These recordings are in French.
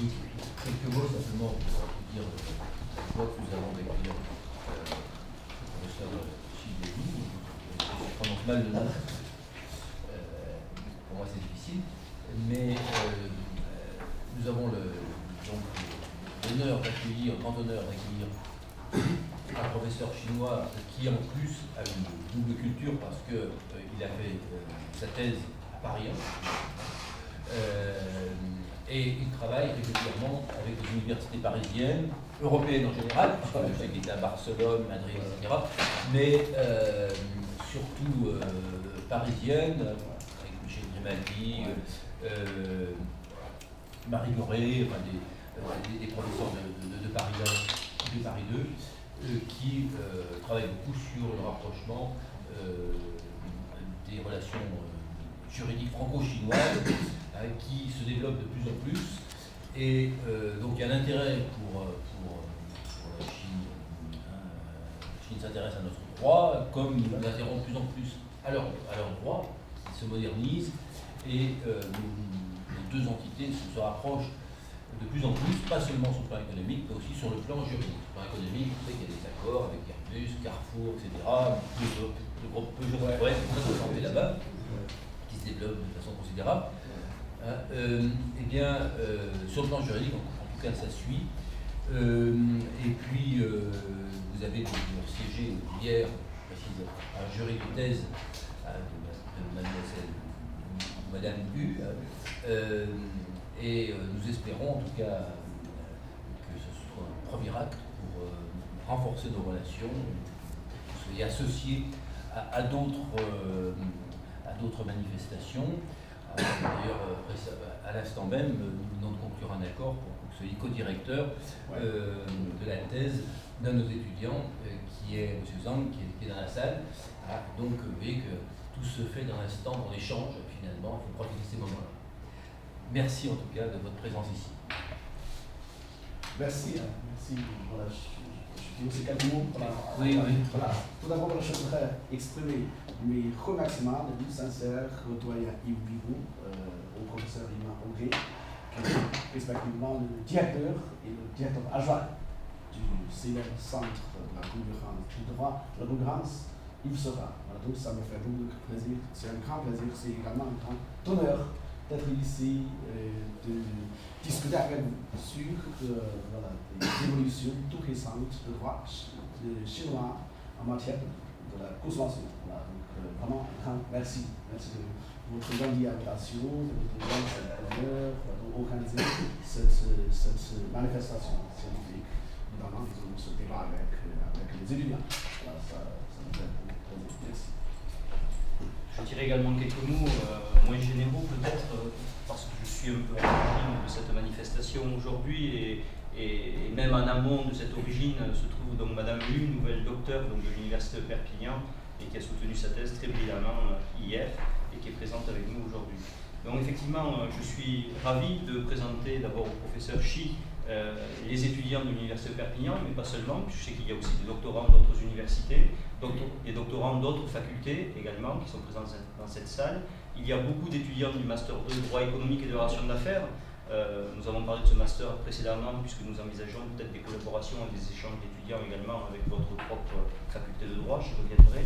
Oui, quelques mots simplement pour dire la voix que nous avons avec le professeur Chidéli, je prononce mal le nom, pour moi c'est difficile, mais nous avons l'honneur d'accueillir, le grand honneur d'accueillir un professeur chinois qui en plus a une double culture parce qu'il a fait sa thèse à Paris 1. Et il travaille régulièrement avec des universités parisiennes, européennes en général, je sais qu'il était à Barcelone, Madrid, etc., mais surtout parisiennes, avec Michel Grimaldi, Marie Goré, enfin des professeurs de Paris 1 et de Paris 2, qui travaillent beaucoup sur le rapprochement des relations juridiques franco-chinoises qui se développe de plus en plus. Et donc il y a un intérêt pour la Chine. La Chine s'intéresse à notre droit, comme nous nous intéressons de plus en plus à leur droit, qui se modernise, et nos deux entités se rapprochent de plus en plus, pas seulement sur le plan économique, mais aussi sur le plan juridique. Sur le plan économique, vous savez qu'il y a des accords avec Airbus, Carrefour, etc., le groupe Peugeot pourrait être présenté là-bas, qui se développe de façon considérable. Eh bien, sur le plan juridique, en tout cas, ça suit. Et puis, vous avez siégé hier, je précise, à un jury de thèse de mademoiselle, Madame Hu, et nous espérons en tout cas que ce soit un premier acte pour renforcer nos relations, que vous soyez associés à d'autres manifestations. D'ailleurs, à l'instant même, nous venons de conclure un accord pour que vous soyez co-directeur de la thèse d'un de nos étudiants, qui est M. Zhang, qui est dans la salle. Donc, vous voyez que tout se fait dans l'instant, dans l'échange, finalement. Il faut profiter de ces moments-là. Merci en tout cas de votre présence ici. Merci. Merci. Voilà, je dis aussi quelques mots. Voilà. Oui. Voilà. Tout d'abord, je voudrais exprimer mes remerciements de plus sincères au doyen Yves Bivou, au professeur Yves Hongré, qui est respectivement le directeur et le directeur adjoint du célèbre centre de la concurrence du droit de la concurrence, Yves Sera. Voilà, donc ça me fait beaucoup de plaisir, c'est un grand plaisir, c'est également un grand honneur d'être ici, de discuter avec vous sur voilà, des évolutions tout récentes de droit chinois en matière de la consommation. Voilà, donc vraiment un grand merci. Merci de votre grande invitation, de votre grande honneur d'organiser cette manifestation scientifique, notamment disons, ce débat avec les étudiants. Voilà, ça me fait beaucoup plaisir. Merci. Je dirais également quelques mots moins généraux peut-être, parce que je suis un peu à l'origine de cette manifestation aujourd'hui et même en amont de cette origine se trouve donc Madame Hu, nouvelle docteure donc, de l'Université de Perpignan et qui a soutenu sa thèse très brillamment hier et qui est présente avec nous aujourd'hui. Donc effectivement, je suis ravi de présenter d'abord au professeur Chi les étudiants de l'Université de Perpignan, mais pas seulement, je sais qu'il y a aussi des doctorants d'autres universités, des doctorants d'autres facultés également qui sont présents dans cette salle. Il y a beaucoup d'étudiants du Master 2 droit économique et de relations d'affaires. Nous avons parlé de ce master précédemment puisque nous envisageons peut-être des collaborations et des échanges d'étudiants également avec votre propre faculté de droit, je reviendrai.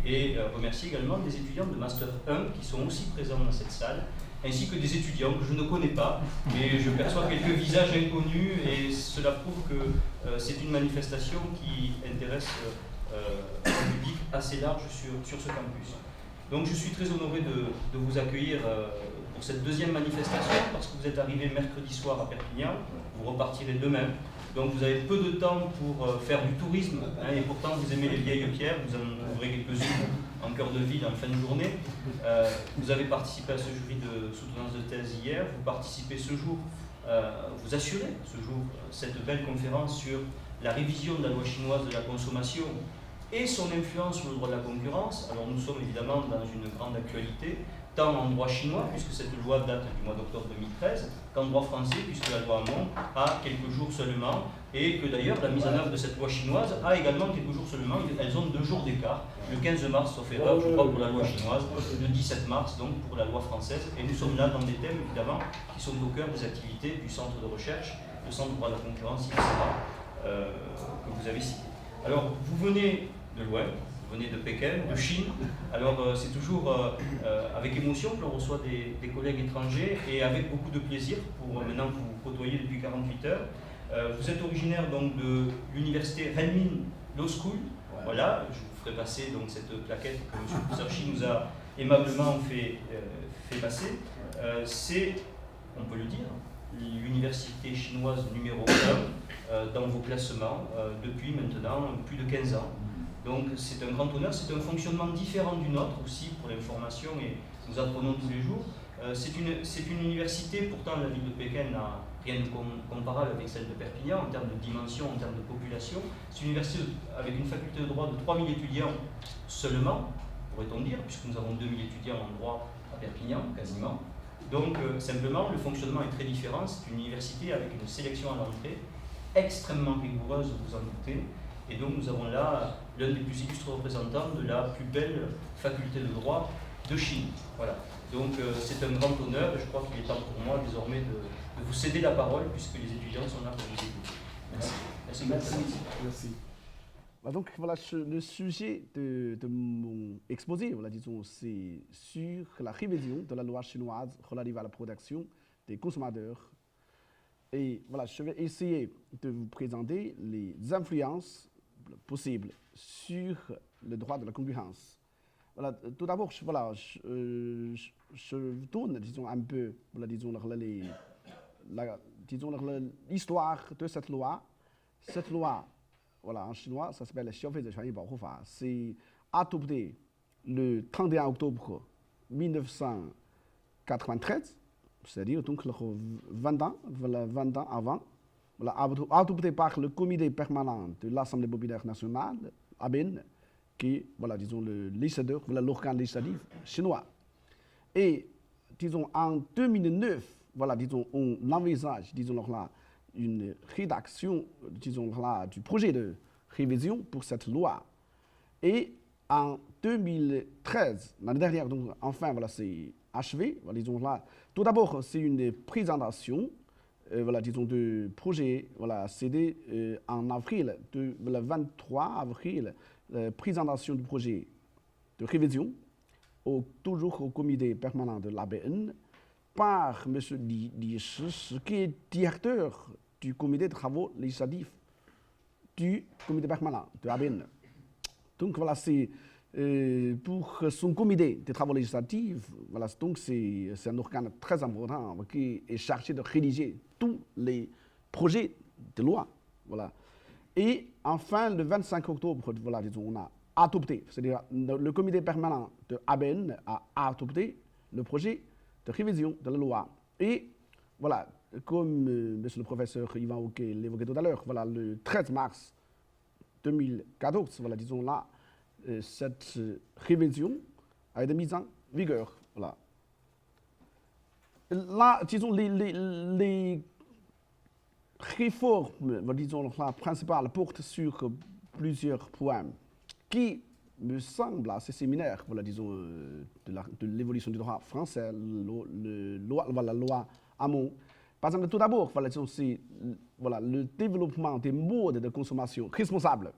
Et remercier également des étudiants de Master 1 qui sont aussi présents dans cette salle, ainsi que des étudiants que je ne connais pas, mais je perçois quelques visages inconnus et cela prouve que c'est une manifestation qui intéresse un public assez large sur ce campus. Donc je suis très honoré de vous accueillir pour cette deuxième manifestation parce que vous êtes arrivé mercredi soir à Perpignan, vous repartirez demain. Donc vous avez peu de temps pour faire du tourisme et pourtant vous aimez les vieilles pierres, vous en ouvrez quelques-unes en cœur de ville en fin de journée. Vous avez participé à ce jury de soutenance de thèse hier, vous participez ce jour, vous assurez ce jour cette belle conférence sur la révision de la loi chinoise de la consommation et son influence sur le droit de la concurrence. Alors nous sommes évidemment dans une grande actualité, tant en droit chinois, puisque cette loi date du mois d'octobre 2013, qu'en droit français, puisque la loi Hamon a quelques jours seulement et que d'ailleurs la mise en œuvre de cette loi chinoise a également quelques jours seulement, elles ont 2 jours d'écart, le 15 mars sauf erreur, je crois, pour la loi chinoise, le 17 mars donc pour la loi française, et nous sommes là dans des thèmes évidemment qui sont au cœur des activités du centre de recherche, le centre de droit de la concurrence, etc., que vous avez cité. Alors vous venez de loin, vous venez de Pékin, de Chine, alors c'est toujours avec émotion que l'on reçoit des collègues étrangers et avec beaucoup de plaisir pour maintenant vous côtoyer depuis 48 heures. Vous êtes originaire donc de l'université Renmin Law School. Voilà, je vous ferai passer donc cette plaquette que M. le professeur Chi nous a aimablement fait passer. C'est, on peut le dire, l'université chinoise numéro 1 dans vos classements depuis maintenant plus de 15 ans. Donc c'est un grand honneur, c'est un fonctionnement différent du nôtre aussi pour l'information et nous apprenons tous les jours. C'est une université, pourtant la ville de Pékin n'a rien de comparable avec celle de Perpignan en termes de dimension, en termes de population. C'est une université avec une faculté de droit de 3000 étudiants seulement, pourrait-on dire, puisque nous avons 2000 étudiants en droit à Perpignan, quasiment. Donc simplement, le fonctionnement est très différent. C'est une université avec une sélection à l'entrée extrêmement rigoureuse, vous en doutez. Et donc nous avons là l'un des plus illustres représentants de la plus belle faculté de droit de Chine. Voilà. Donc c'est un grand honneur et je crois qu'il est temps pour moi désormais de vous céder la parole puisque les étudiants sont là pour vous écouter. Merci. Merci. Donc voilà, le sujet de mon exposé, voilà, disons, c'est sur la révision de la loi chinoise relative à la protection des consommateurs. Et voilà, je vais essayer de vous présenter les influences possibles sur le droit de la concurrence. Voilà, tout d'abord, je tourne, disons, un peu, voilà, disons, l'histoire de cette loi. Cette loi, voilà, en chinois, ça s'appelle le c'est adopté le 31 octobre 1993, c'est-à-dire donc 20 ans avant, voilà, adopté par le comité permanent de l'Assemblée populaire nationale, ABN, qui est, voilà, disons, le législateur, voilà, l'organe législatif chinois. Et, disons, en 2009, voilà, disons, on envisage, disons, là, une rédaction, disons, là, du projet de révision pour cette loi. Et en 2013, l'année dernière, donc, enfin, voilà, c'est achevé, voilà, disons, là. Tout d'abord, c'est une présentation, voilà, disons, de projet, voilà, CD en avril, le 23 avril, présentation du projet de révision, toujours au comité permanent de l'ABN, par M. Li Shi, qui est directeur du comité de travaux législatifs du comité permanent de l'ABN. Donc voilà, c'est pour son comité de travaux législatifs, voilà, donc c'est un organe très important qui est chargé de rédiger tous les projets de loi. Voilà. Et enfin, le 25 octobre, voilà, disons, on a adopté, c'est-à-dire le comité permanent de ABN a adopté le projet de révision de la loi. Et voilà, comme monsieur le professeur Yvan Hocquet l'évoquait tout à l'heure, voilà, le 13 mars 2014, voilà, disons là, cette révision a été mise en vigueur. Voilà. Là, disons, les réformes, disons, la principale portent sur plusieurs points qui me semblent assez similaires, voilà, disons, de l'évolution du droit français, la loi Hamon. Par exemple, tout d'abord, voilà, disons, c'est voilà, le développement des modes de consommation responsables.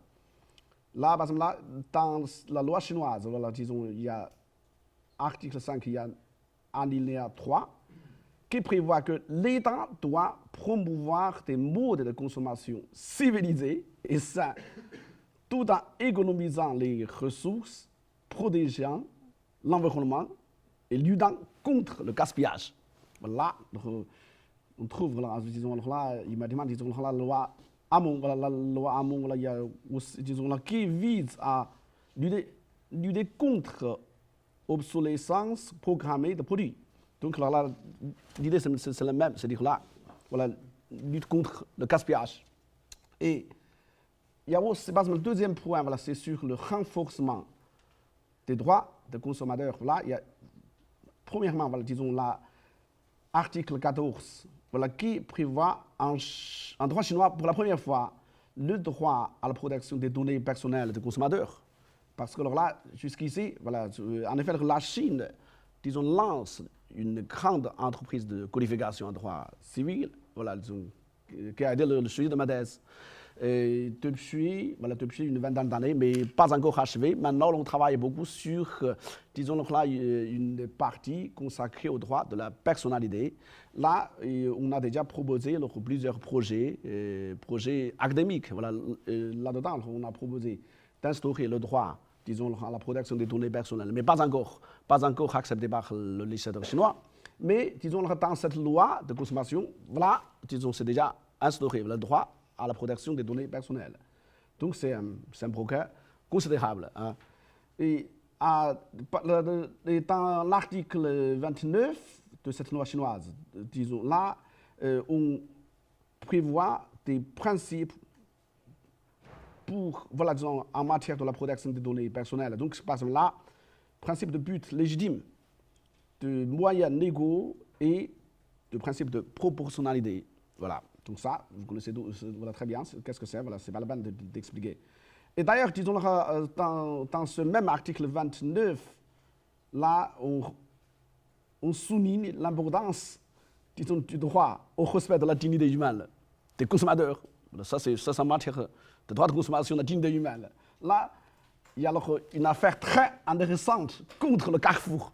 Là, par exemple, là, dans la loi chinoise, voilà, disons, il y a article 5, il y a alinéa 3, qui prévoit que l'État doit promouvoir des modes de consommation civilisés et sains, tout en économisant les ressources, protégeant l'environnement et luttant contre le gaspillage. Voilà, on trouve, là, disons, là, immédiatement, disons, la loi Hamon, voilà, la loi Hamon, voilà, il y a aussi, disons, là, qui vise à lutter contre l'obsolescence programmée de produits. Donc là, l'idée c'est la même, c'est-à-dire là, voilà, lutte contre le gaspillage. Et il y a aussi, le deuxième point, voilà, c'est sur le renforcement des droits des consommateurs. Là, il y a, premièrement, voilà, disons là, article 14 voilà, qui prévoit en droit chinois pour la première fois le droit à la protection des données personnelles des consommateurs. Parce que alors là, jusqu'ici, voilà, en effet, la Chine, disons, lance une grande entreprise de codification en droit civil, voilà, disons, qui a été le sujet de ma thèse. Et depuis une vingtaine d'années, mais pas encore achevé. Maintenant, on travaille beaucoup sur, disons là, une partie consacrée au droit de la personnalité. Là, on a déjà proposé plusieurs projets académiques. Voilà, là-dedans, on a proposé d'instaurer le droit, disons, à la protection des données personnelles, mais pas encore accepté par le législateur chinois. Mais, disons, dans cette loi de consommation, voilà, disons, c'est déjà instauré le droit à la protection des données personnelles. Donc, c'est un progrès considérable. Hein. Et dans l'article 29 de cette loi chinoise, disons, là, on prévoit des principes pour, voilà, disons, en matière de la protection des données personnelles. Donc, par exemple, là, principe de but légitime, de moyens légaux et de principe de proportionnalité. Voilà. Donc ça, vous connaissez voilà, très bien, qu'est-ce que c'est, voilà, c'est pas la peine d'expliquer. Et d'ailleurs, disons, dans ce même article 29, là, on souligne l'importance, disons, du droit au respect de la dignité humaine des consommateurs. Ça, c'est en matière de droit de consommation de la dignité humaine. Là, il y a alors une affaire très intéressante contre le Carrefour.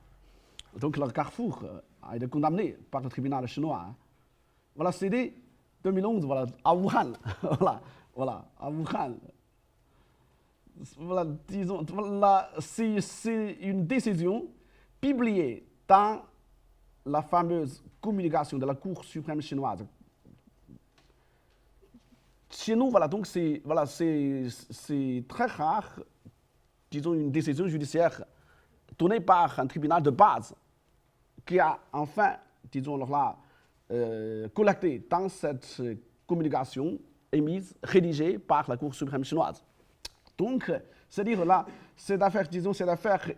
Donc, le Carrefour a été condamné par le tribunal chinois. Hein. Voilà, c'est 2011, voilà, à Wuhan, voilà, à Wuhan. Voilà, disons, voilà, c'est une décision publiée dans la fameuse communication de la Cour suprême chinoise. Chez nous, voilà, donc c'est très rare, disons, une décision judiciaire donnée par un tribunal de base qui a enfin, disons, là, collecté dans cette communication émise, rédigée par la Cour suprême chinoise. Donc, c'est-à-dire là, cette affaire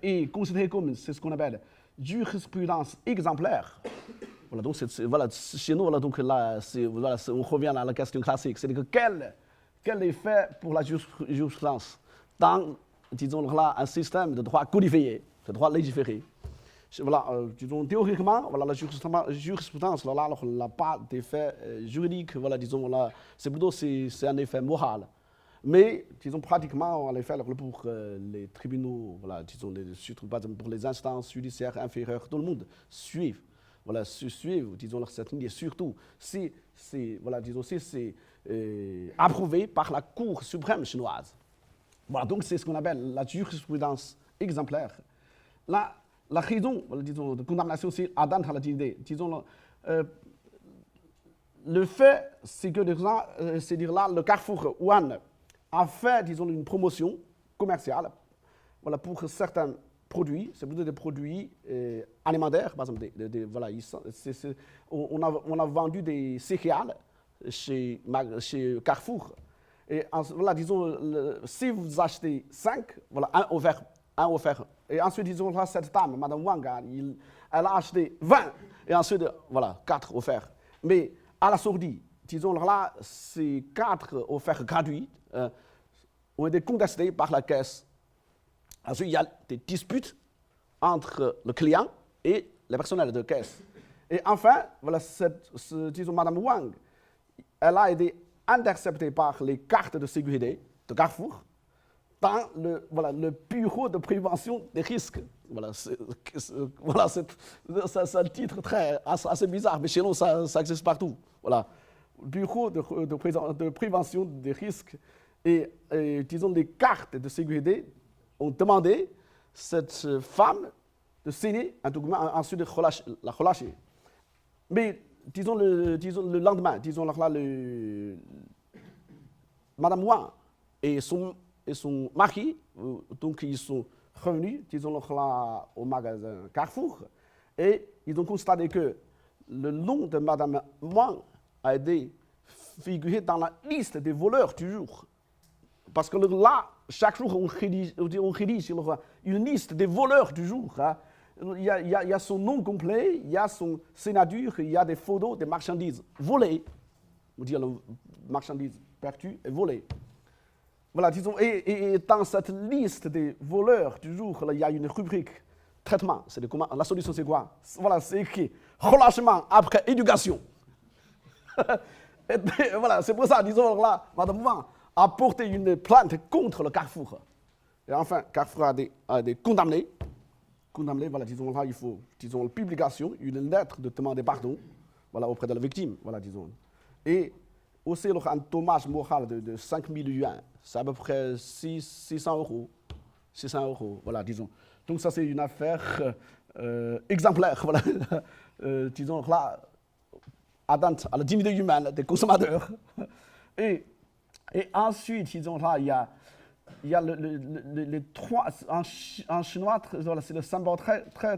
est considérée comme, c'est ce qu'on appelle jurisprudence exemplaire. Voilà, donc voilà, chez nous, voilà, donc là, voilà, on revient à la question classique, c'est-à-dire quel effet pour la jurisprudence dans, disons là, un système de droit codifié, de droit légiféré. Voilà, disons, théoriquement, voilà, la jurisprudence n'a pas d'effet juridique, voilà, disons, là, c'est plutôt c'est un effet moral. Mais, disons, pratiquement, en effet, pour les tribunaux, voilà, disons, surtout pour les instances judiciaires inférieures, tout le monde suivent, voilà, disons, cette ligne, surtout si voilà, disons, c'est approuvé par la Cour suprême chinoise. Voilà, donc c'est ce qu'on appelle la jurisprudence exemplaire. Là, la raison, disons, de condamnation, c'est atteinte à la dignité. Disons, le fait, c'est que, c'est-à-dire là, le Carrefour Wuhan a fait, disons, une promotion commerciale, voilà, pour certains produits, c'est plutôt des produits alimentaires, par exemple, voilà, on a vendu des céréales chez Carrefour. Et voilà, disons, si vous achetez 5, voilà, un offert. Et ensuite, disons, là, cette dame, Madame Wang, elle a acheté 20, et ensuite, voilà, 4 offerts. Mais à la sortie, disons, là, ces 4 offerts gratuits ont été contestés par la caisse. Ensuite, il y a des disputes entre le client et le personnel de caisse. Et enfin, voilà, disons, Madame Wang, elle a été interceptée par les cartes de sécurité de Carrefour dans le bureau de prévention des risques. Voilà, c'est un titre assez bizarre, mais chez nous, ça existe partout. Voilà, bureau de prévention des risques. Et disons, les cartes de sécurité ont demandé cette femme de signer un document, ensuite de la relâcher. Mais disons le lendemain, disons là, Madame Wang et son mari, donc ils sont revenus, disons là, au magasin Carrefour, et ils ont constaté que le nom de Madame Wang a été figuré dans la liste des voleurs du jour. Parce que là, chaque jour, on rédige une liste des voleurs du jour. Hein. il y a son nom complet, il y a son signature, il y a des photos des marchandises volées. On dit les marchandises perdues et volées. Voilà, disons, et dans cette liste des voleurs, toujours, là, il y a une rubrique traitement. La solution, c'est quoi? Voilà, c'est écrit relâchement après éducation. Voilà, c'est pour ça, disons, là, Madame Mouvant a porté une plainte contre le Carrefour. Et enfin, Carrefour a des condamnés. Condamnés, voilà, disons, là, il faut, disons, publication, une lettre de demander pardon, voilà, auprès de la victime, voilà, disons. Et aussi, un dommage moral de 5 000 yuans, c'est à peu près 600 euros. 600 euros, voilà, disons. Donc, ça, c'est une affaire exemplaire, voilà. Disons, là, atteinte à la dignité humaine des consommateurs. Et ensuite, disons, là, il y a les trois, en chinois, voilà, c'est le symbole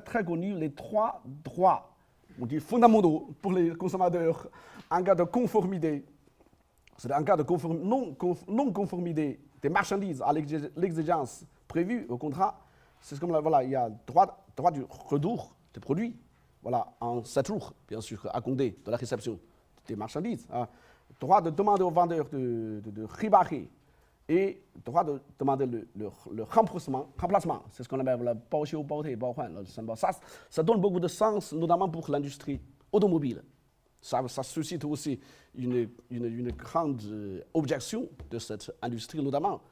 très connu, les 3 droits, on dit fondamentaux pour les consommateurs en cas de conformité. C'est en cas de non-conformité des marchandises à l'exigence prévue au contrat. C'est comme là, voilà, il y a droit du retour des produits, voilà, en 7 jours, bien sûr, à compter de la réception des marchandises. Hein. Droit de demander au vendeur de réparer et droit de demander le remplacement. C'est ce qu'on appelle le baoxiu, baoté, baohuan. Ça donne beaucoup de sens, notamment pour l'industrie automobile. Ça suscite aussi une grande objection de cette industrie, notamment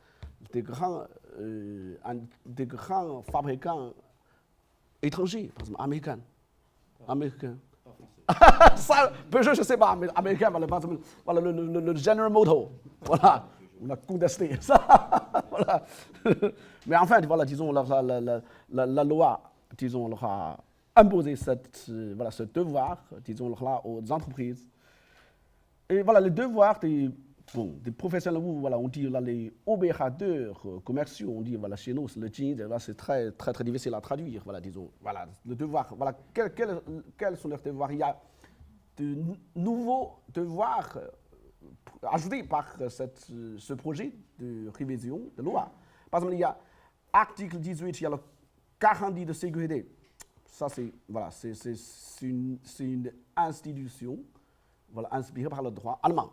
des grands fabricants étrangers, par exemple américains. Ça, Peugeot, je ne sais pas, mais américain, voilà, le General Motors, voilà, on a contesté ça, voilà. Mais enfin, voilà, disons, la loi, disons, leur a imposé ce devoir, disons, là, aux entreprises. Et voilà, le devoir des professionnels, voilà, on dit là, les opérateurs commerciaux, on dit, voilà, chez nous, le Jin, c'est très difficile à traduire, voilà, disons, voilà, le devoir, voilà, quels sont leurs devoirs? Il y a de nouveaux devoirs ajoutés par ce projet de révision de loi. Par exemple, il y a article 18, il y a le garantie de sécurité. Ça, c'est voilà, une institution, voilà, inspirée par le droit allemand.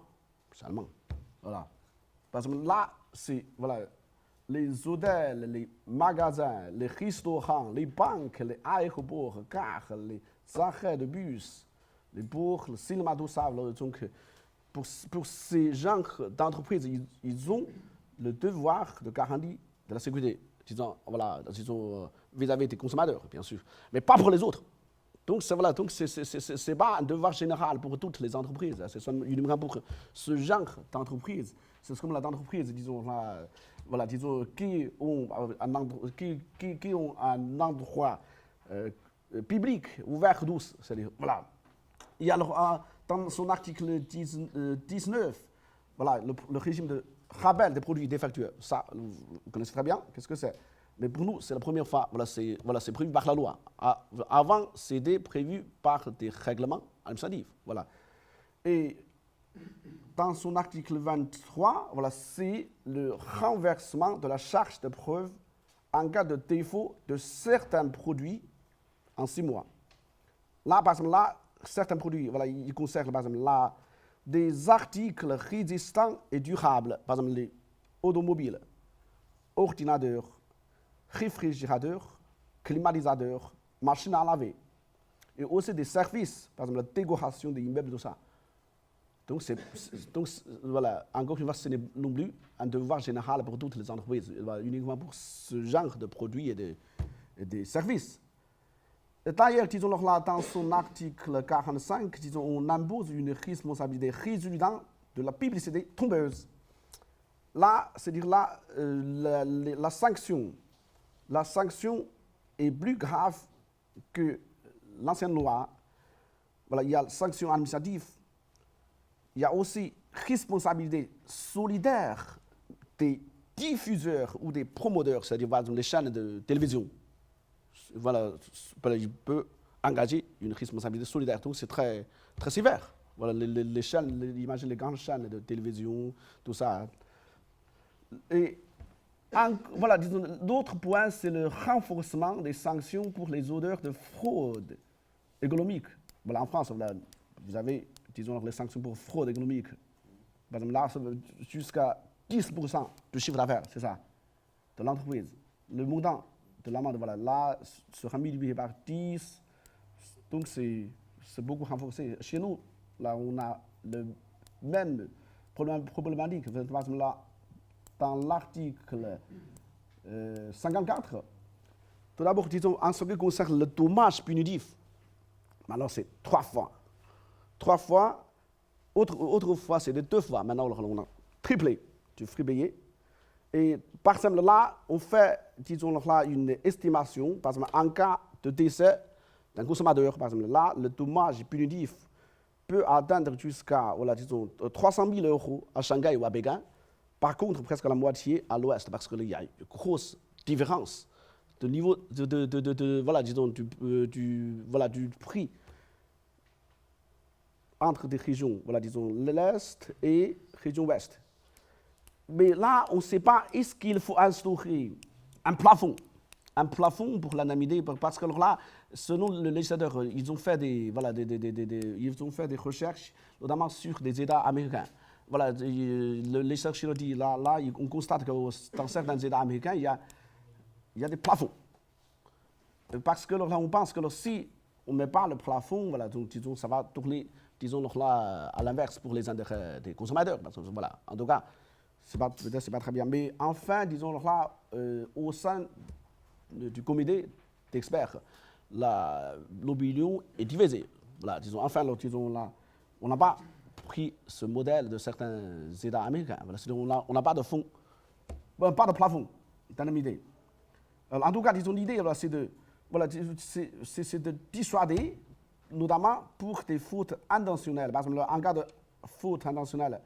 C'est allemand. Voilà. Parce que là, c'est voilà, les hôtels, les magasins, les restaurants, les banques, les aéroports, gares, les arrêts de bus, les bourgs, le cinéma, tout ça. Donc, pour ces genres d'entreprises, ils ont le devoir de garantie de la sécurité, disons, voilà, disons, vis-à-vis des consommateurs, bien sûr, mais pas pour les autres. Donc, c'est pas un devoir général pour toutes les entreprises, c'est uniquement pour ce genre d'entreprise. C'est comme l'entreprise, disons, là, voilà, disons, qui ont un endroit public ouvert tous, c'est-à-dire, voilà. Il y a dans son article 19, voilà, le régime de rappel des produits défectueux. Ça, vous connaissez très bien, qu'est-ce que c'est? Mais pour nous, c'est la première fois, voilà, c'est prévu par la loi. Avant, c'était prévu par des règlements administratifs. Voilà. Et dans son article 23, voilà, c'est le renversement de la charge de preuve en cas de défaut de certains produits en 6 mois. Là, par exemple, certains produits, voilà, ils concernent, par exemple, des articles résistants et durables, par exemple, les automobiles, ordinateurs, réfrigérateurs, climatisateurs, machines à laver, et aussi des services, par exemple la décoration des immeubles, tout ça. Donc, voilà, encore une fois, ce n'est non plus un devoir général pour toutes les entreprises, uniquement pour ce genre de produits et de services. D'ailleurs, disons là, dans son article 45, disons, on impose une responsabilité résultant de la publicité trompeuse. Là, c'est-à-dire là, la sanction est plus grave que l'ancienne loi. Voilà, il y a sanction administrative. Il y a aussi responsabilité solidaire des diffuseurs ou des promoteurs, c'est-à-dire par exemple les chaînes de télévision. Voilà, il peut engager une responsabilité solidaire. Donc c'est très sévère. Voilà, les chaînes, imagine les grandes chaînes de télévision, tout ça. Et Voilà, disons, l'autre point, c'est le renforcement des sanctions pour les auteurs de fraude économique. Voilà, en France, voilà, vous avez, disons, les sanctions pour fraude économique. Par exemple, là, jusqu'à 10% du chiffre d'affaires, c'est ça, de l'entreprise. Le montant de l'amende, voilà, là, sera multiplié par 10. Donc, c'est beaucoup renforcé. Chez nous, là, on a le même problématique. Par exemple, là, dans l'article 54, tout d'abord, disons, en ce qui concerne le dommage punitif, maintenant, c'est 3 fois. 3 fois, autrefois, c'était 2 fois. Maintenant, on a triplé du prix payé. Et par exemple, là, on fait, disons, là, une estimation, par exemple, en cas de décès d'un consommateur, par exemple, là, le dommage punitif peut atteindre jusqu'à, voilà, disons, 300 000 € à Shanghai ou à Pékin. Par contre, presque la moitié à l'ouest, parce qu'il y a une grosse différence de niveau voilà, disons, du prix entre des régions, voilà, disons, l'Est et région Ouest. Mais là, on ne sait pas, est-ce qu'il faut instaurer un plafond pour l'anonymité, parce que là, selon le législateur, ils ont fait ils ont fait des recherches, notamment sur des États américains. Voilà, le législateur dit, là, on constate que dans certains États américains, il y a des plafonds. Parce que là, on pense que si on ne met pas le plafond, voilà, donc, disons, ça va tourner, disons, là, à l'inverse pour les intérêts des consommateurs. Parce que, voilà, en tout cas, peut-être c'est pas très bien. Mais enfin, disons, là, au sein du comité d'experts, l'opinion est divisée. Voilà, disons, enfin, disons, là, on n'a pas pris ce modèle de certains États américains. Voilà, on n'a pas de fond, pas de plafond d'anonymité. En tout cas, disons, l'idée, voilà, c'est de dissuader, notamment pour des fautes intentionnelles. Par exemple, en cas de faute intentionnelle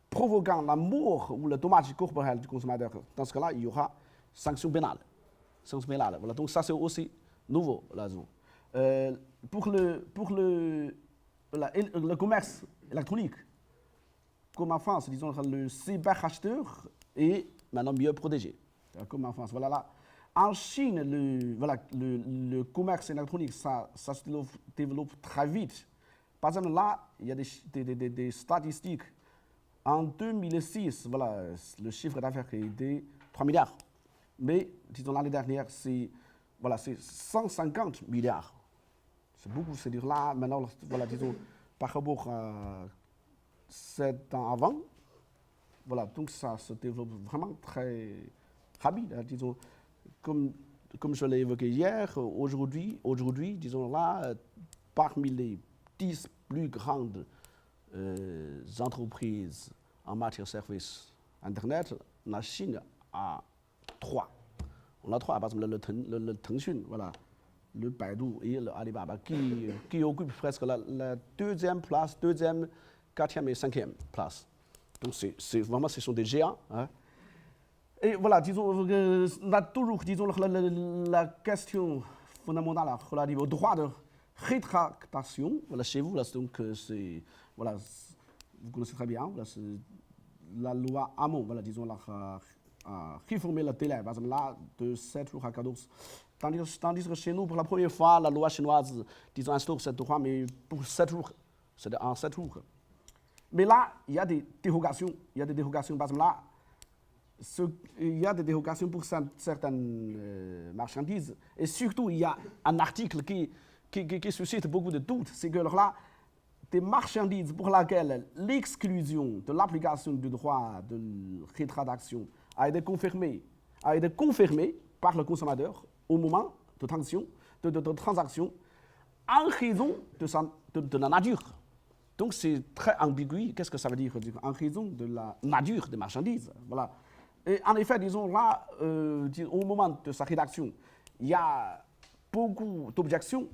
provoquant la mort ou le dommage corporel du consommateur, dans ce cas-là, il y aura sanction pénale. Voilà, donc ça, c'est aussi nouveau. Là, pour le commerce électronique, comme en France, disons, le cyberacheteur est maintenant mieux protégé. Comme en France. Voilà, là. En Chine, le commerce électronique, ça se développe très vite. Par exemple, là, il y a des statistiques. En 2006, voilà, le chiffre d'affaires était 3 milliards. Mais, disons, l'année dernière, c'est 150 milliards. C'est beaucoup, c'est-à-dire là, maintenant, voilà, disons, par rapport à 7 ans avant, voilà, donc ça se développe vraiment très rapide, hein, disons, comme je l'ai évoqué hier, aujourd'hui, disons là, parmi les 10 plus grandes entreprises en matière de services Internet, la Chine a 3. On a 3, par exemple, le Tencent, voilà, le Baidu et le Alibaba, qui occupent presque la deuxième place, deuxième, quatrième et cinquième place. Donc, vraiment, ce sont des géants. Hein. Et voilà, disons, on a toujours, disons, la question fondamentale relative au droit de rétractation. Voilà, chez vous, là, donc, voilà, vous connaissez très bien, voilà, la loi Hamon, voilà, disons, a réformé le délai, par exemple, là, de 7 jours à 14. Tandis que chez nous, pour la première fois, la loi chinoise, disons, instaure ce droit, mais pour 7 jours, c'est en 7 jours. Mais là, il y a des dérogations, par exemple, là, il y a des dérogations pour certaines marchandises, et surtout, il y a un article qui suscite beaucoup de doutes, c'est que là, des marchandises pour lesquelles l'exclusion de l'application du droit de rétractation a été confirmée par le consommateur au moment de transaction en raison de la nature. Donc c'est très ambigu. Qu'est-ce que ça veut dire? En raison de la nature des marchandises. Voilà. Et en effet, disons là, au moment de sa rédaction, il y a beaucoup d'objections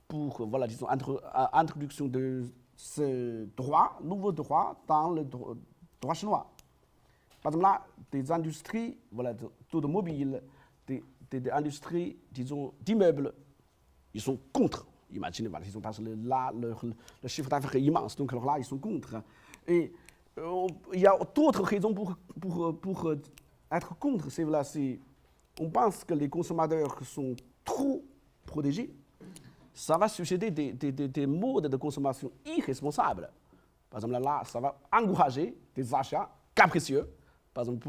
pour, voilà, disons, introduction de ce nouveau droit dans le droit chinois. Par exemple, là, des industries, voilà, d'automobiles, des industries, disons, d'immeubles, ils sont contre. Imaginez, voilà, ils ont, parce que là, le chiffre d'affaires est immense, donc alors là, ils sont contre. Et il y a d'autres raisons pour être contre, voilà, on pense que les consommateurs sont trop protégés, ça va susciter des modes de consommation irresponsables. Par exemple, là, ça va encourager des achats capricieux. Par exemple,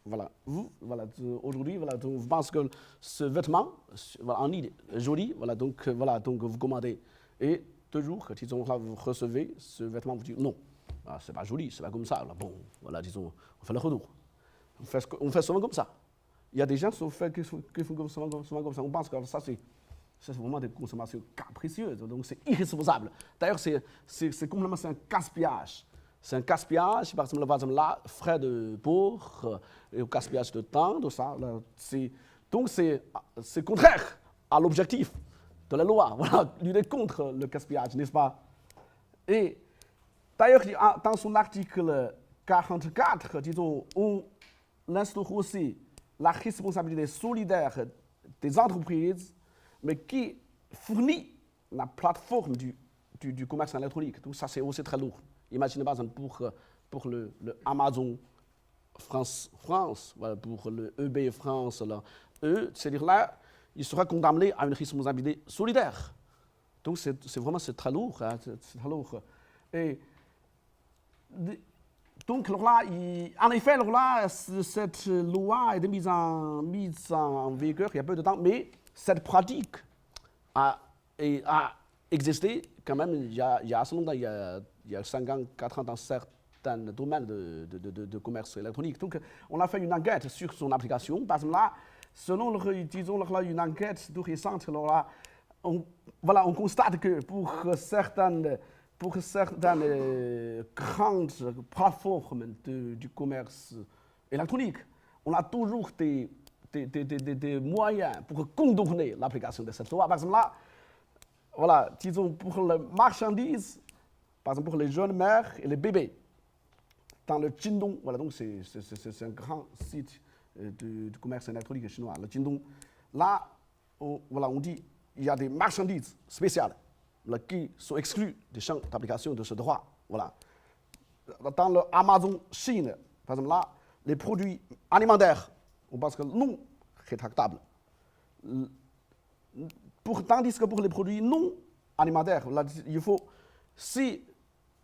voilà, aujourd'hui, voilà, vous pensez que ce vêtement, voilà, en est joli, voilà, donc vous commandez. Et toujours, disons, là, vous recevez ce vêtement, vous dites non, c'est pas joli, c'est pas comme ça. Là, bon, voilà, disons, on fait le retour. On fait souvent comme ça. Il y a des gens qui font souvent comme ça. On pense que ça, c'est vraiment des consommations capricieuses, donc c'est irresponsable. D'ailleurs, c'est complètement un gaspillage. C'est un gaspillage, par exemple là, frais de port, et gaspillage de temps, tout ça. Là, donc c'est contraire à l'objectif de la loi, voilà, lutter contre le gaspillage, n'est-ce pas? Et d'ailleurs, dans son article 44, disons, on instaure aussi la responsabilité solidaire des entreprises, mais qui fournit la plateforme du commerce électronique. Donc ça, c'est aussi très lourd. Imaginez par exemple pour le Amazon France, voilà, pour le eBay France, là, c'est-à-dire là, il sera condamné à une responsabilité solidaire. Donc c'est très lourd. Hein, c'est très lourd. Et donc là, en effet, alors là, cette loi a été mise en vigueur il y a peu de temps, mais cette pratique a existé quand même il y a assez longtemps, il y a 5 ans, 4 ans dans certains domaines de commerce électronique. Donc on a fait une enquête sur son application. Par exemple là, selon disons, une enquête tout récente, alors là, on constate que pour certaines grandes plateformes du commerce électronique, on a toujours des moyens pour contourner l'application de cette loi. Par exemple là, voilà, disons pour les marchandises, par exemple pour les jeunes mères et les bébés, dans le Jingdong, voilà, donc c'est un grand site du commerce électronique chinois, le Jingdong. Là, on dit il y a des marchandises spéciales là, qui sont exclues des champs d'application de ce droit. Voilà. Dans le Amazon Chine, par exemple là, les produits alimentaires, on pense que non rétractables. Tandis que pour les produits non alimentaires, là, il faut, si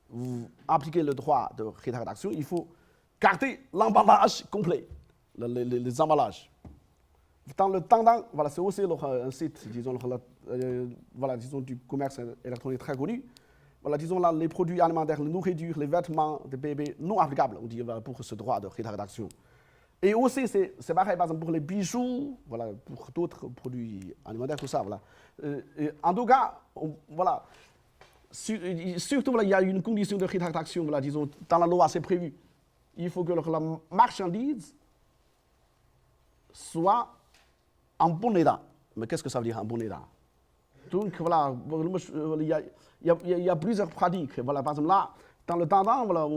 vous appliquez le droit de rétraction, il faut garder l'emballage complet, les emballages. Dans le Tandang, voilà, c'est aussi un site, disons, voilà, disons, du commerce électronique très connu. Voilà, disons là, les produits alimentaires, la nourriture, les vêtements de bébés non applicables, on dit, voilà, pour ce droit de rétraction. Et aussi, c'est pareil, par exemple, pour les bijoux, voilà, pour d'autres produits alimentaires, tout ça, voilà. En tout cas, voilà, surtout, voilà, il y a une condition de rétraction, voilà, disons, dans la loi, c'est prévu. Il faut que la marchandise soit en bon état. Mais qu'est-ce que ça veut dire en bon état? Donc, voilà, il y a plusieurs pratiques. Voilà, par exemple, là, dans le temps, voilà,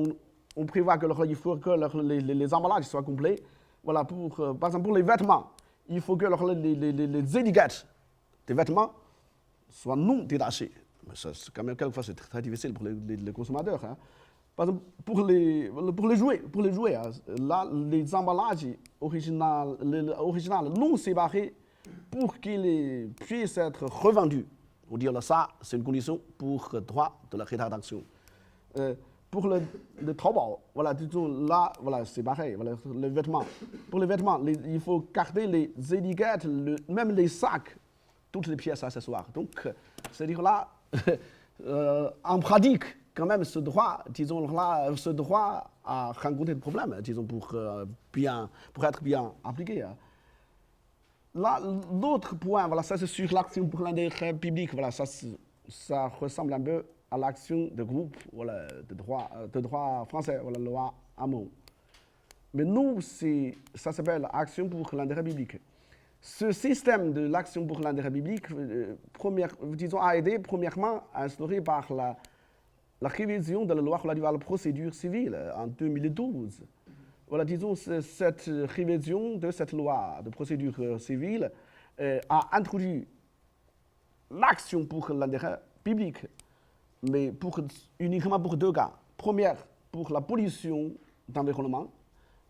on prévoit il faut que les emballages soient complets. Voilà, par exemple, pour les vêtements, il faut que les étiquettes des vêtements soient non détachées. Mais ça, quand même, quelquefois, c'est très difficile pour les consommateurs. Hein. Par exemple, pour les jouets, hein, là, les emballages originaux non séparés pour qu'ils puissent être revendus. On dit là, ça, c'est une condition pour le droit de la rétraction. Pour le Taobao, voilà, disons, là, voilà, c'est pareil, voilà, les vêtements. Pour les vêtements, il faut garder les étiquettes, même les sacs, toutes les pièces accessoires. Donc, c'est-à-dire là, en pratique, quand même, ce droit, disons là, ce droit a rencontré des problèmes, disons, pour être bien appliqué. Hein. Là, l'autre point, voilà, ça c'est sur l'action pour l'intérêt public, voilà, ça ressemble un peu à l'action de groupe, voilà, de droit français, voilà, la loi Hamon. Mais nous, ça s'appelle action pour l'intérêt public. Ce système de l'action pour l'intérêt public, disons, a été premièrement instauré par la révision de la loi relative à la procédure civile en 2012. Voilà, disons, cette révision de cette loi de procédure civile a introduit l'action pour l'intérêt public, mais uniquement pour 2 cas. Première, pour la pollution d'environnement.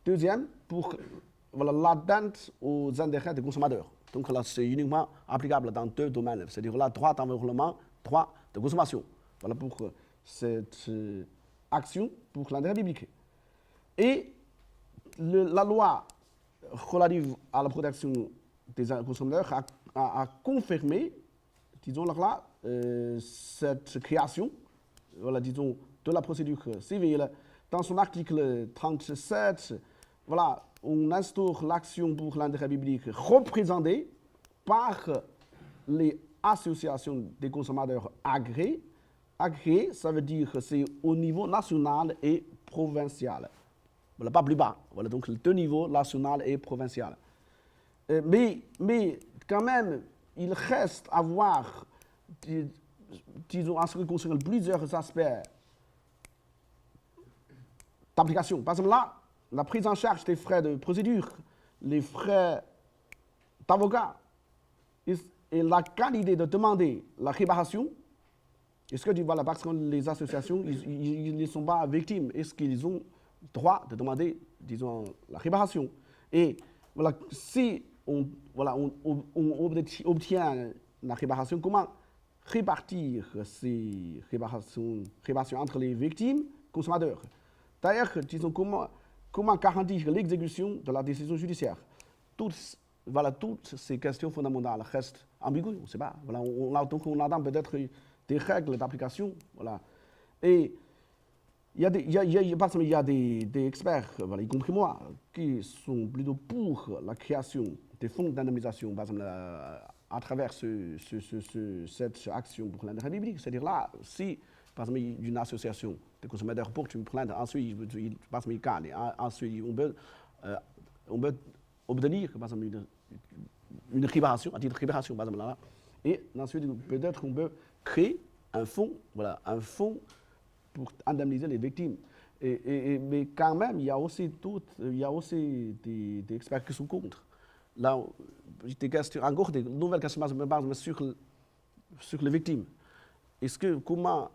Deuxième, pour voilà, l'attente aux intérêts des consommateurs. Donc là, c'est uniquement applicable dans 2 domaines, c'est-à-dire là, droit d'environnement, droit de consommation. Voilà pour cette action pour l'intérêt public. Et la loi relative à la protection des consommateurs a confirmé, disons là, cette création, voilà, disons, de la procédure civile. Dans son article 37, voilà, on instaure l'action pour l'intérêt public représentée par les associations des consommateurs agréées. Agréées, ça veut dire que c'est au niveau national et provincial. Voilà, pas plus bas. Voilà, donc les 2 niveaux, national et provincial. Mais quand même, il reste à voir, disons, en ce qui concerne plusieurs aspects d'application. Par exemple, là, la prise en charge des frais de procédure, les frais d'avocat, et la qualité de demander la réparation. Est-ce que, voilà, parce que les associations, ils ne sont pas victimes, est-ce qu'ils ont droit de demander, disons, la réparation? Et voilà, si on obtient la réparation, comment répartir ces réparations entre les victimes, consommateurs? D'ailleurs, disons, comment garantir l'exécution de la décision judiciaire? Toutes ces questions fondamentales restent ambiguës, on ne sait pas. Voilà, donc on attend peut-être des règles d'application. Voilà. Et il y a des experts, voilà, y compris moi, qui sont plutôt pour la création des fonds d'indemnisation, par exemple, à travers cette action pour l'intérêt public. C'est-à-dire là, si, par exemple, une association de consommateurs porte une plainte, ensuite, par exemple, il gagne, ensuite, on peut obtenir, par exemple, une réparation, un titre de réparation, par exemple, là. Et ensuite, peut-être on peut créer un fonds, voilà, un fonds pour indemniser les victimes. Mais quand même, il y a aussi des experts qui sont contre. Là, encore des nouvelles questions sur les victimes. Est-ce que comment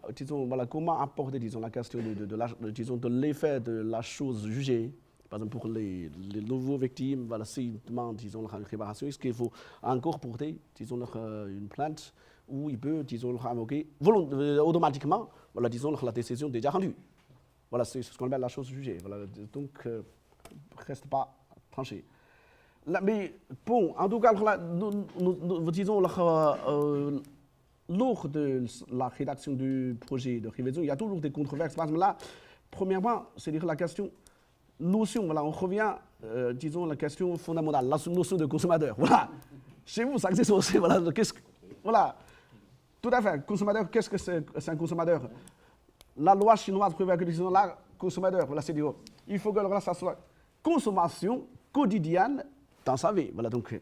apporter, disons, la question de l'effet de la chose jugée, par exemple pour les nouveaux victimes, voilà, s'ils demandent, disons, la réparation, est-ce qu'il faut encore porter, disons, une plainte où il peut, disons, invoquer automatiquement, voilà, disons, la décision déjà rendue. Voilà, c'est ce qu'on appelle la chose jugée. Voilà, donc, reste pas tranché. Là, mais bon, en tout cas, nous disons, lors de la rédaction du projet de révision, il y a toujours des controverses. Parce que là, premièrement, c'est-à-dire la question, notion, voilà, on revient, disons, la question fondamentale, la notion de consommateur. Voilà. Chez vous, ça existe aussi. Voilà, voilà. Tout à fait. Consommateur, qu'est-ce que c'est un consommateur? La loi chinoise prévoit que, disons, là, consommateur, voilà, c'est dire, il faut que ça soit consommation quotidienne dans sa vie. Voilà, donc.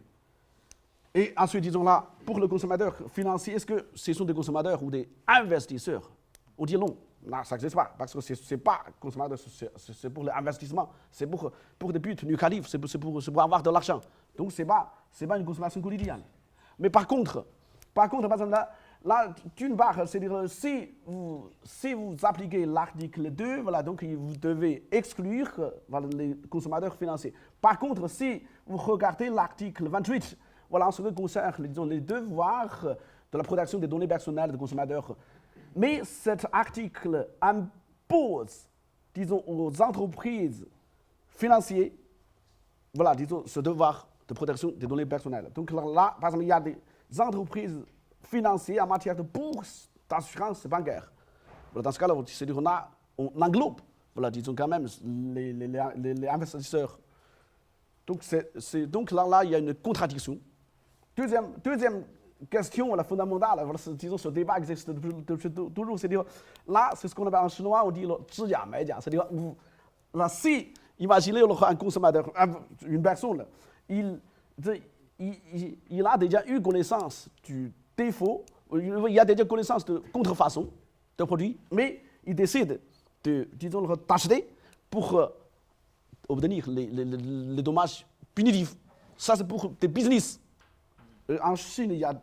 Et ensuite, disons là, pour le consommateur financier, est-ce que ce sont des consommateurs ou des investisseurs? On dit non. Non, ça n'existe pas, parce que ce n'est pas consommateur, c'est pour l'investissement, c'est pour des buts lucratifs, c'est pour avoir de l'argent. Donc, ce n'est pas une consommation quotidienne. Mais par contre, par exemple, là d'une part, c'est-à-dire, si vous appliquez l'article 2, voilà, donc vous devez exclure, voilà, les consommateurs financiers. Par contre, si vous regardez l'article 28, voilà, en ce qui concerne, disons, les devoirs de la protection des données personnelles des consommateurs, mais cet article impose, disons, aux entreprises financières, voilà, disons, ce devoir de protection des données personnelles. Donc là, par exemple, il y a des entreprises financières en matière de bourse, d'assurance bancaire. Voilà, dans ce cas-là, c'est-à-dire on englobe, voilà, disons, quand même, les investisseurs. Donc, donc là, il y a une contradiction. Deuxième question, la fondamentale, voilà, disons, ce débat existe toujours, c'est-à-dire, là, c'est ce qu'on appelle en chinois, on dit le zhiya maijia, c'est-à-dire, là, si, imaginez un consommateur, une personne, il a déjà eu connaissance du défaut, il a déjà connaissance de contrefaçon de produit, mais il décide d'acheter pour obtenir les dommages punitifs. Ça, c'est pour des business. En Chine, il y a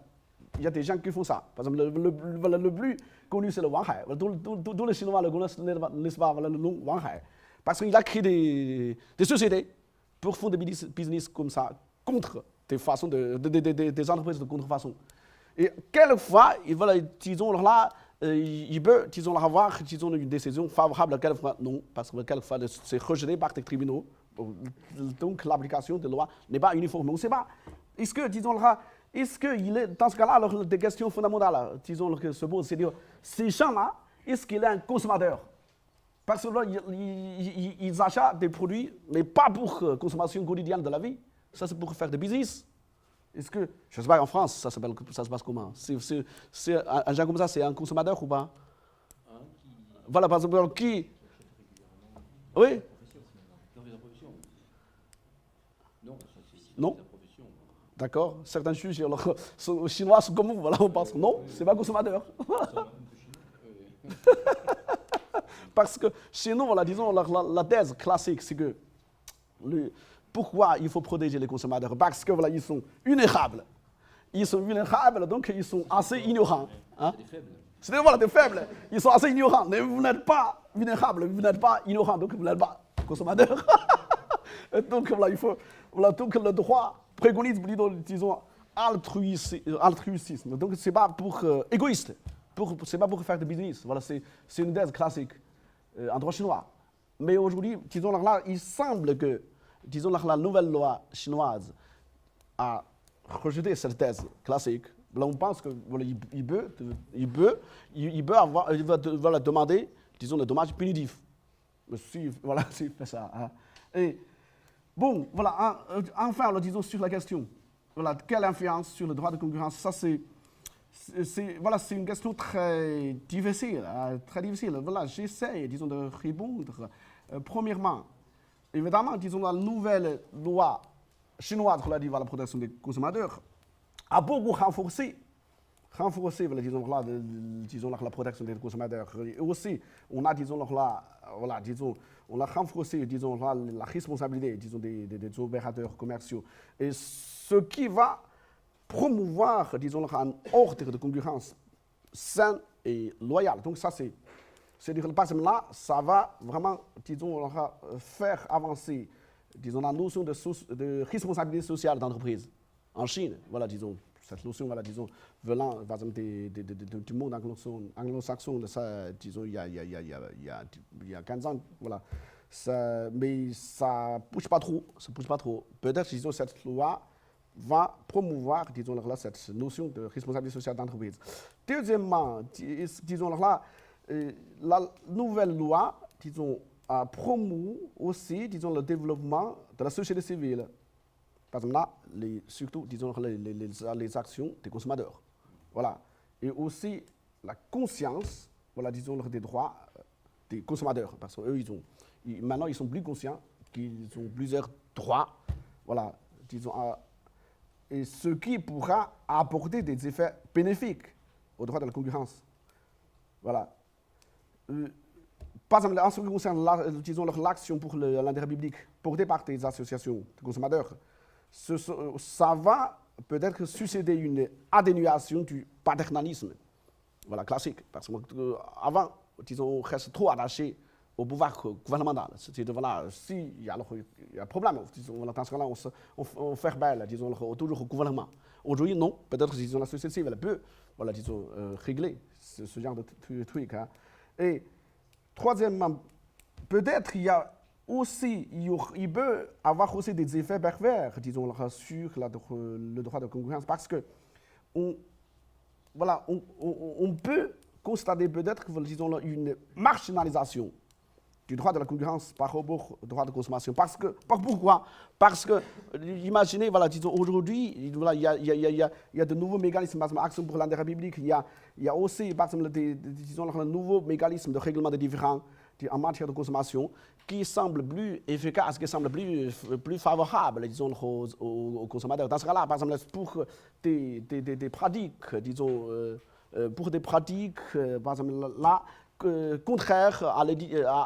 des gens qui font ça. Par exemple, le plus connu, c'est le Wang Hai. Tous les Chinois le connaissent, n'est-ce pas, le nom Wang Hai. Parce qu'il a créé des sociétés pour fonder des business comme ça contre des façons des entreprises de contrefaçon. Et quelquefois, voilà, disons là, il peut, disons, avoir, disons, une décision favorable, quelquefois non, parce que quelquefois c'est rejeté par des tribunaux. Donc l'application des lois n'est pas uniforme. On ne sait pas. Est-ce que, disons là, est-ce qu'il est, dans ce cas-là, alors, des questions fondamentales, disons, que se posent, c'est de dire, ces gens-là, est-ce qu'il est un consommateur? Parce que là, ils achètent des produits, mais pas pour consommation quotidienne de la vie. Ça, c'est pour faire des business. Est-ce que, je ne sais pas, en France, ça se passe comment? Un gens comme ça, c'est un consommateur ou pas? Voilà, par exemple, qui? Oui? Non? D'accord. Certains juges chinois sont comme vous, voilà, on pense non, c'est pas consommateur. Parce que chez nous, voilà, disons, la thèse classique, c'est que pourquoi il faut protéger les consommateurs? Parce que voilà, ils sont vulnérables. Ils sont vulnérables, donc ils sont assez ignorants. Hein? C'est voilà, des faibles. Ils sont assez ignorants. Mais vous n'êtes pas vulnérable, vous n'êtes pas ignorant, donc vous n'êtes pas consommateur. Donc voilà, il faut, voilà, donc le droit préconise plutôt, disons, altruisme. Donc c'est pas pour égoïste, c'est pas pour faire de business. Voilà, c'est une thèse classique en droit chinois. Mais aujourd'hui, disons là, il semble que, disons là, la nouvelle loi chinoise a rejeté cette thèse classique. Là, on pense que voilà, il va demander, disons, le dommage punitif. Si, voilà, s'il fait ça. Hein. Et bon, voilà, enfin, alors, disons, sur la question, voilà, quelle influence sur le droit de concurrence, ça c'est une question très difficile, hein, très difficile. Voilà, j'essaie, disons, de répondre. Premièrement, évidemment, disons, la nouvelle loi chinoise relative à la protection des consommateurs a beaucoup renforcé, voilà, disons, la protection des consommateurs. Et aussi, on a, disons, voilà, disons, on a renforcé, disons, la responsabilité, disons, des opérateurs commerciaux. Et ce qui va promouvoir, disons, un ordre de concurrence sain et loyal. Donc ça, c'est-à-dire que là, ça va vraiment, disons, faire avancer, disons, la notion de responsabilité sociale d'entreprise. En Chine, voilà, disons, cette notion, voilà, disons, venant, par exemple, du monde anglo-saxon, disons, il y a 15 ans, voilà. Mais ça ne bouge pas trop. Peut-être, disons, cette loi va promouvoir, disons, là, cette notion de responsabilité sociale d'entreprise. Deuxièmement, disons, là, la nouvelle loi, disons, a promu aussi, disons, le développement de la société civile. Par exemple, là, surtout, disons, les actions des consommateurs. Voilà. Et aussi la conscience, voilà, disons, des droits des consommateurs. Parce qu'eux, maintenant, ils sont plus conscients qu'ils ont plusieurs droits. Voilà, disons, et ce qui pourra apporter des effets bénéfiques au droit de la concurrence. Voilà. Par exemple, en ce qui concerne, disons, l'action pour l'intérêt public portée par des associations de consommateurs, ça va peut-être susciter une atténuation du paternalisme, voilà, classique. Parce qu'avant, disons, on reste trop attaché au pouvoir gouvernemental. C'est-à-dire, voilà, s'il y a un problème, disons, voilà, dans ce cas-là, on fait belle, disons, toujours au gouvernement. Aujourd'hui, non. Peut-être, disons, la société civile peut, voilà, disons, régler ce genre de truc. Hein. Et troisièmement, peut-être il peut avoir aussi des effets pervers, disons, sur le droit de concurrence, parce que on peut constater peut-être, disons, une marginalisation du droit de la concurrence par rapport au droit de consommation. Pourquoi? Parce que, imaginez, voilà, disons, aujourd'hui, voilà, il y a de nouveaux mécanismes, par exemple, action pour l'intérêt public, il y a aussi, par exemple, disons, un nouveau mécanisme de règlement des différends en matière de consommation qui semble plus efficace, qui semble plus favorable, disons, aux consommateurs. Dans ce cas-là, par exemple, pour des pratiques, disons, par exemple, là, contraire à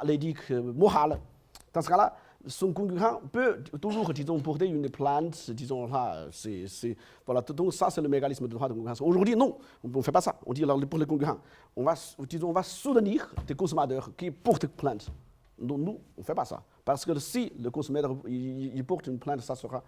l'éthique morale. Dans ce cas-là, son concurrent peut toujours, disons, porter une plainte, disons, là, voilà, donc ça, c'est le mécanisme de droit de concurrence. Aujourd'hui, non, on ne fait pas ça. On dit, pour les concurrents, on va soutenir des consommateurs qui portent plainte. Nous, on ne fait pas ça. Parce que si le consommateur il porte une plainte, ça sera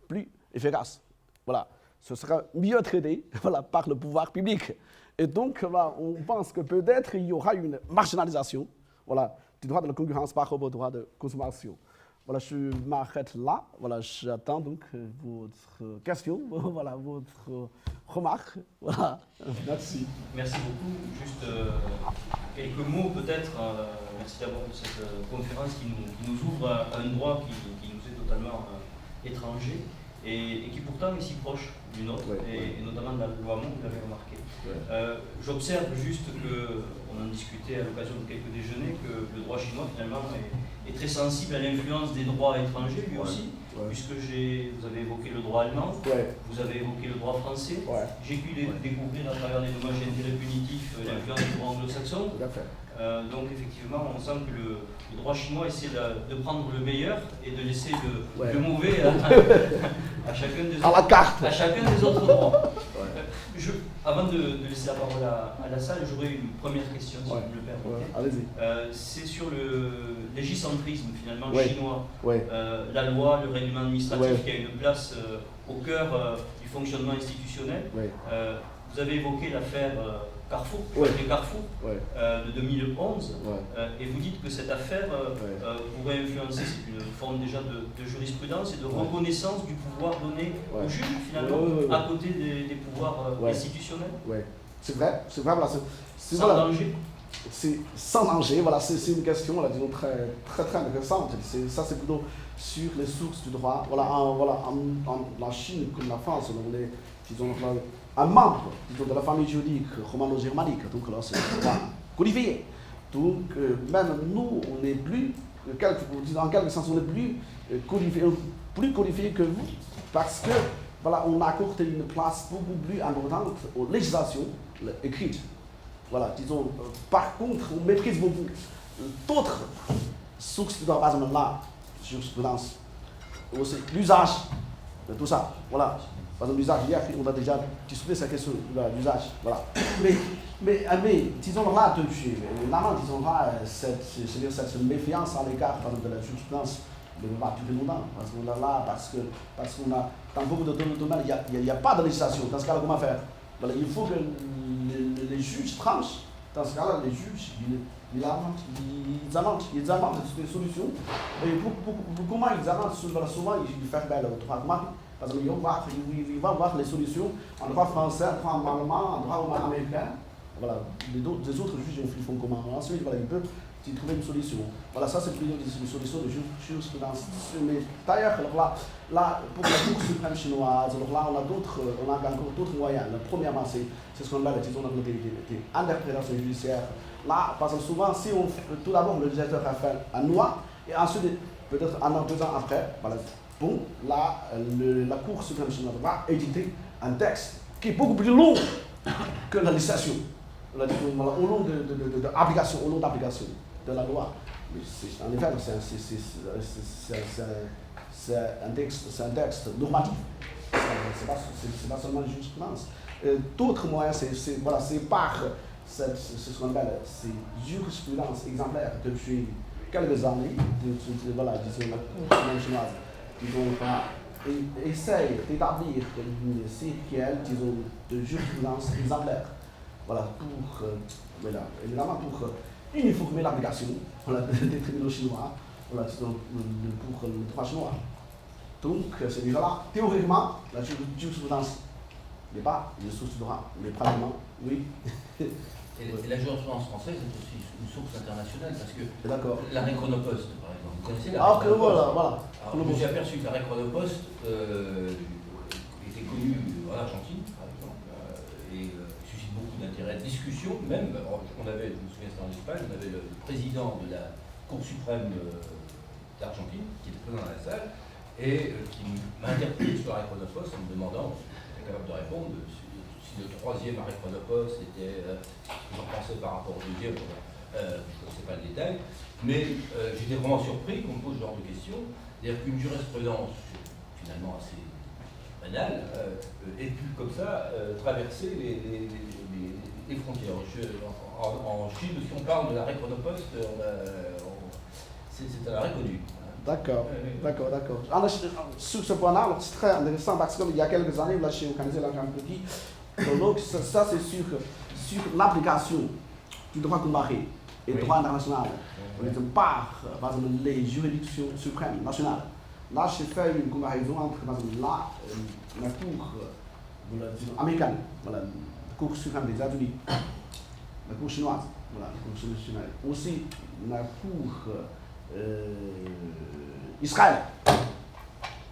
plus efficace. Voilà. Ce sera mieux traité voilà, par le pouvoir public. Et donc, voilà, on pense que peut-être il y aura une marginalisation voilà, du droit de la concurrence par rapport au droit de consommation. Voilà, je m'arrête là. Voilà, j'attends donc votre question, voilà, votre remarque. Voilà. Merci. Merci beaucoup. Juste quelques mots peut-être. Merci d'abord de cette conférence qui nous ouvre à un droit qui nous est totalement étranger et qui pourtant est si proche du nôtre, et notamment dans le loi Hamon, vous l'avez remarqué. J'observe juste qu'on en discutait à l'occasion de quelques déjeuners, que le droit chinois finalement est très sensible à l'influence des droits étrangers lui aussi, puisque vous avez évoqué le droit allemand, vous avez évoqué le droit français, j'ai pu découvrir à travers les dommages intérêts punitifs l'influence du droit anglo-saxon. Donc effectivement, on sent que le droit chinois essaie de prendre le meilleur et de laisser le mauvais à chacun des autres droits. Avant de laisser la parole à la salle, j'aurais une première question, si vous me le permettez. C'est sur le légicentrisme finalement chinois. La loi, le règlement administratif qui a une place au cœur du fonctionnement institutionnel. Vous avez évoqué l'affaire Carrefour, les Carrefour de 2011, et vous dites que cette affaire pourrait influencer, c'est une forme déjà de jurisprudence et de reconnaissance du pouvoir donné aux juges finalement, à côté des pouvoirs institutionnels. C'est vrai, voilà, sans danger. C'est sans danger, voilà, c'est une question voilà, disons, très intéressante. Ça c'est plutôt sur les sources du droit. Voilà, en la Chine comme la France, on est, disons, un membre de la famille juridique romano-germanique, donc là c'est codifié. Donc même nous, on n'est plus, en quelque sens, on n'est plus codifié que vous, parce que voilà, on accorde une place beaucoup plus importante aux législations écrites. Voilà, disons, par contre, on maîtrise beaucoup d'autres sources de droit, par exemple la jurisprudence, aussi l'usage de tout ça. Voilà. Par exemple, l'usage, hier, on a déjà discuté cette question de l'usage. Voilà. Mais disons là, depuis, disons là, cette méfiance à l'égard de la jurisprudence ne va pas durer longtemps. Parce qu'on a, dans beaucoup de domaines, il n'y a pas de législation. Dans ce cas-là, comment faire? Voilà, il faut que les juges tranchent. Dans ce cas-là, les juges, ils inventent des solutions. Et comment ils inventent? Souvent, ils font belle au droit commun. Parce qu'ils vont voir les solutions en droit français, en droit allemand, en droit américain. Voilà, les autres juges ils font comment? Ensuite, voilà, ils peuvent trouver une solution. Voilà, ça c'est plutôt une solution de jurisprudence. Mais d'ailleurs, là, pour la Cour suprême chinoise, alors là, on a encore d'autres moyens. Premièrement, c'est ce qu'on appelle des interprétations judiciaires. Là, parce que souvent, si tout d'abord le législateur a fait une loi, et ensuite, peut-être 1 an, 2 ans après, voilà, bon, là, la Cour suprême chinoise va éditer un texte qui est beaucoup plus long que la législation. Au long d'application, de la loi. Mais en effet, c'est un texte normatif. C'est pas seulement une jurisprudence. D'autres moyens, c'est par ce qu'on appelle jurisprudence exemplaire depuis quelques années, disons la Cour suprême chinoise. Disons, essaye d'établir une série, disons, de jurisprudence exemplaire. Voilà, évidemment pour uniformer l'application des tribunaux chinois, voilà, pour le droit chinois. Donc, c'est déjà là, théoriquement, la jurisprudence n'est pas une source de droit, mais pratiquement, oui. Et la jurisprudence française est aussi une source internationale, parce que l'arrêt Chronopost, par exemple, vous connaissez l'arrêt Chronopost? Voilà. Je me suis aperçu que l'arrêt Chronopost était connu en Argentine, par exemple, et suscite beaucoup d'intérêt, de discussion, même, je me souviens c'était en Espagne, on avait le président de la Cour suprême d'Argentine, qui était présent dans la salle, et qui m'a interpellé sur l'arrêt Chronopost en me demandant, j'étais capable de répondre, si le 3e arrêt Chronopost était, j'en pensais par rapport au 2e, je ne connaissais pas le détail, mais j'étais vraiment surpris qu'on me pose ce genre de questions, c'est-à-dire qu'une jurisprudence finalement assez banale ait pu comme ça traverser les frontières. En Chine, si on parle de l'arrêt Chronopost, c'est un arrêt connu. D'accord, d'accord, d'accord. Alors, sur ce point-là, c'est très intéressant parce qu'il y a quelques années, là, chez Canadien, là, un petit, donc ça c'est sur l'application du droit comparé et du droit international par exemple, les juridictions suprêmes nationales. Là, j'ai fait une comparaison entre par exemple, la Cour américaine, voilà, la Cour suprême des États-Unis, la Cour chinoise, voilà, la Cour chinoise, aussi la Cour Israël.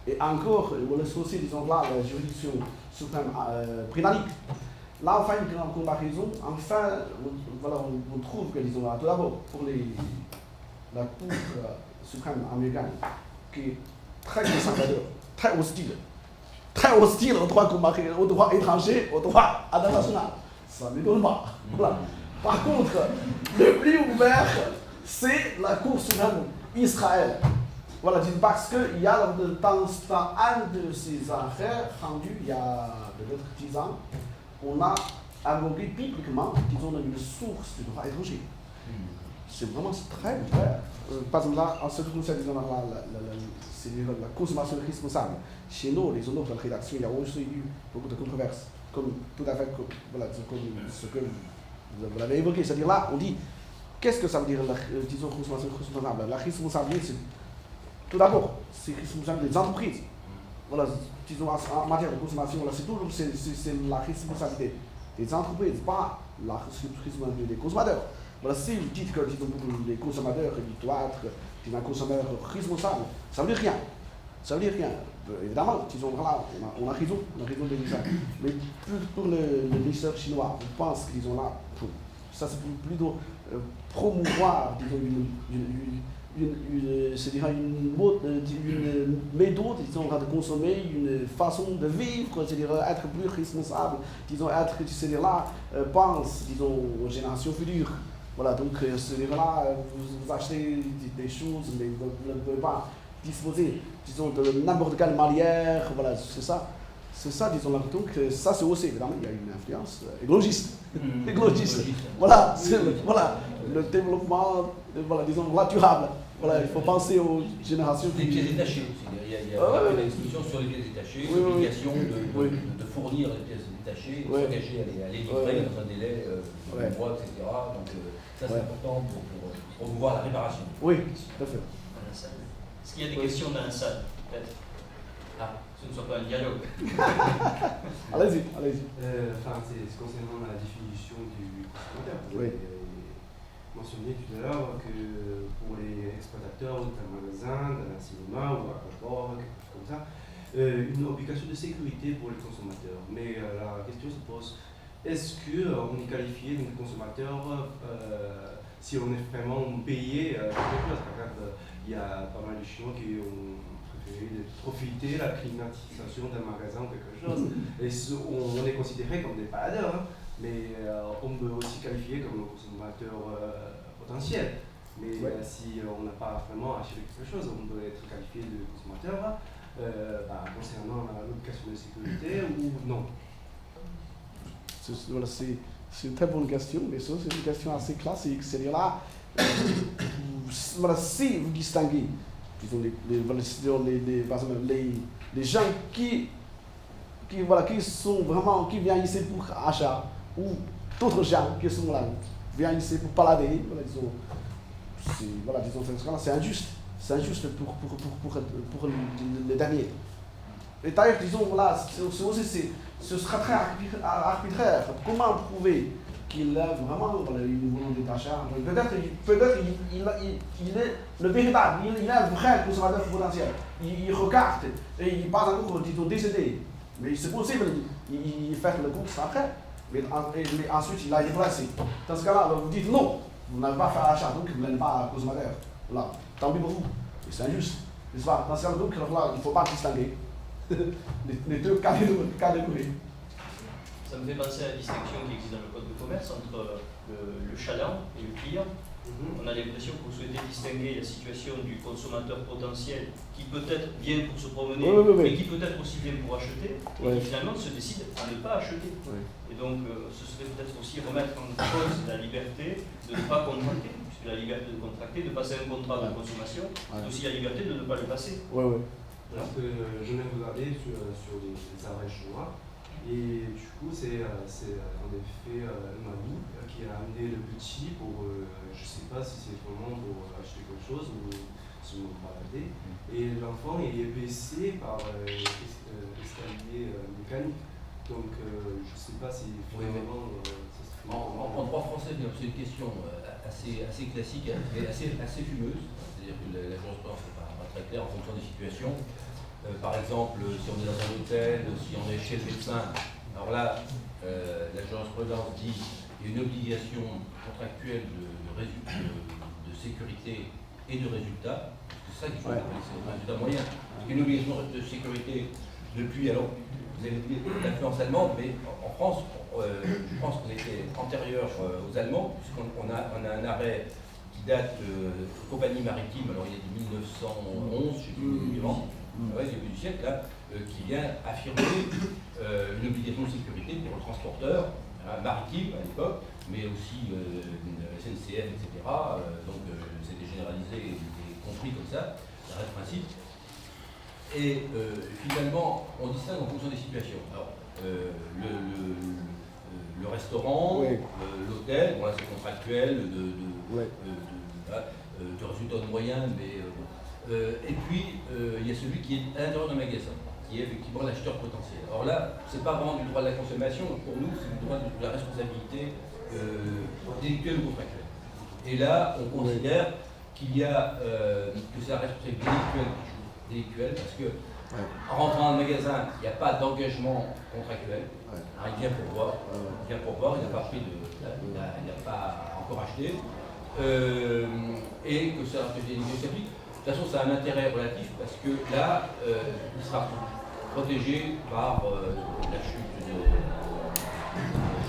Et encore, on a aussi, disons là, la juridiction suprême britannique. Là, on fait une grande comparaison. Enfin, voilà, on trouve que, disons là, tout d'abord, pour la Cour suprême américaine, qui est très conservateur, très hostile au droit comparé, au droit étranger, au droit international. Ça ne m'étonne pas. Voilà. Par contre, le plus ouvert, c'est la Cour suprême Israël. Voilà, parce qu'il y a dans un de ces affaires rendues il y a peut-être 10 ans, on a invoqué bibliquement, disons, une source du droit étranger. C'est vraiment très ouvert. Par exemple, là, en ce qui concerne, disons, la consommation responsable, chez nous, les honneurs de la rédaction, il y a aussi eu beaucoup de controverses, comme tout à fait voilà, comme ce que vous l'avez évoqué. C'est-à-dire là, on dit, qu'est-ce que ça veut dire, disons, consommation responsable? La responsabilité, c'est tout d'abord, c'est responsabilité des entreprises. Voilà, disons, en matière de consommation, c'est toujours la responsabilité des entreprises, pas la responsabilité des consommateurs. Voilà, si vous dites que disons, les consommateurs doivent être un consommateur responsable, ça ne veut dire rien. Ça veut dire rien. Évidemment, disons, là, on a raison de dire ça. Mais pour le législateur chinois, je pense que, disons là, ça c'est plutôt promouvoir, disons, une méthode, disons, de consommer, une façon de vivre, c'est-à-dire être plus responsable, disons, c'est-à-dire là, pense, disons, aux générations futures. Voilà, donc, c'est-à-dire là, vous achetez des choses, mais vous ne pouvez pas disposer, disons, de n'importe quelle manière, voilà, c'est ça. C'est ça, disons là. Donc, ça, c'est aussi, évidemment, il y a une influence écologiste. Écologiste. Voilà, voilà, le développement, voilà, disons, durable. Voilà, il faut penser aux générations. Les pièces détachées aussi. Il y a une instruction sur les pièces détachées, l'obligation de fournir les pièces détachées, s'engager à les livrer dans un délai de mois, etc. Donc, ça, c'est important pour promouvoir la réparation. Oui, tout à fait. Est-ce qu'il y a des questions dans la salle, peut-être? Ah, ce ne soit pas un dialogue. Allez-y. Enfin, c'est concernant la définition du consommateur. Vous avez mentionné tout à l'heure que pour les exploitateurs d'un magasin, d'un cinéma ou d'un aéroport, quelque chose comme ça, une obligation de sécurité pour les consommateurs. Mais la question se pose, est-ce qu'on est qualifié de consommateur si on est vraiment payé quelque chose? Par exemple, il y a pas mal de Chinois qui ont préféré de profiter de la climatisation d'un magasin ou quelque chose. Et on est considéré comme des baladeurs, hein, mais on peut aussi qualifier comme un consommateur potentiel. Mais si on n'a pas vraiment acheté quelque chose, on peut être qualifié de consommateur concernant l'obligation de sécurité ou non. Voilà, c'est une très bonne question, mais ça, c'est une question assez classique. C'est-à-dire là, voilà, si vous distinguez, disons, les gens qui sont vraiment, qui viennent ici pour achat, ou d'autres gens qui sont là, viennent ici pour balader, voilà, disons, c'est injuste. C'est injuste pour les derniers. Et d'ailleurs, disons, voilà, ce sera très arbitraire. Comment prouver qu'il a vraiment une volonté d'achat? Peut-être il est le véritable, il est un vrai consommateur potentiel. Il regarde et il passe encore, disons, décédé. Mais c'est possible, il fait le course après. Mais ensuite, il a été placé. Dans ce cas-là, vous dites non, vous n'avez pas fait l'achat, donc vous n'êtes pas consommateur. Voilà, tant pis pour vous. C'est injuste. N'est-ce pas? Dans ce cas-là, donc, il ne faut pas distinguer les deux catégories. Ça me fait penser à la distinction qui existe dans le code de commerce entre le chaland et le client. On a l'impression que vous souhaitez distinguer la situation du consommateur potentiel qui peut-être vient pour se promener, mais qui peut-être aussi vient pour acheter, et qui finalement se décide à ne pas acheter. Et donc, ce serait peut-être aussi remettre en cause la liberté de ne pas contracter, puisque la liberté de contracter, de passer un contrat de consommation, c'est aussi la liberté de ne pas le passer. Oui, oui. Parce que je n'ai regardé sur les arrêts chinois, et du coup, c'est en effet un ami qui a amené le petit pour, je ne sais pas si c'est vraiment pour acheter quelque chose ou se balader. Et l'enfant est baissé par escalier mécanique. Donc, je ne sais pas si finalement ça se fait. En droit français, c'est une question assez classique, mais assez fumeuse. C'est-à-dire que la jurisprudence n'est pas très claire en fonction des situations. Par exemple, si on est dans un hôtel, si on est chez le médecin, alors là, la jurisprudence dit qu'il y a une obligation contractuelle de sécurité et de résultat. C'est ça qu'il faut appeler, c'est le résultat moyen. Il y a une obligation de sécurité depuis, alors, vous avez oublié l'influence allemande, mais en France, je pense qu'on était antérieur aux Allemands, puisqu'on a un arrêt qui date de compagnie maritime, alors il est de 1911, je ne sais plus exactement, au début du siècle, là, qui vient affirmer une obligation de sécurité pour le transporteur maritime à l'époque, mais aussi SNCF, etc. Donc c'était généralisé et compris comme ça, l'arrêt de principe. Et finalement, on distingue en fonction des situations. Alors, le restaurant, l'hôtel, bon là c'est contractuel, de résultats de moyens, mais et puis il y a celui qui est à l'intérieur d'un magasin, qui est effectivement l'acheteur potentiel. Alors là, c'est pas vraiment du droit de la consommation, pour nous c'est du droit de la responsabilité délictuelle ou contractuelle. Et là, on considère qu'il y a que c'est la responsabilité délictuelle parce que en rentrant dans le magasin, il n'y a pas d'engagement contractuel. Il vient pour voir, il n'a pas pris il n'a pas encore acheté, et que c'est la responsabilité délictuelle. De toute façon, ça a un intérêt relatif parce que là, il sera protégé par la chute de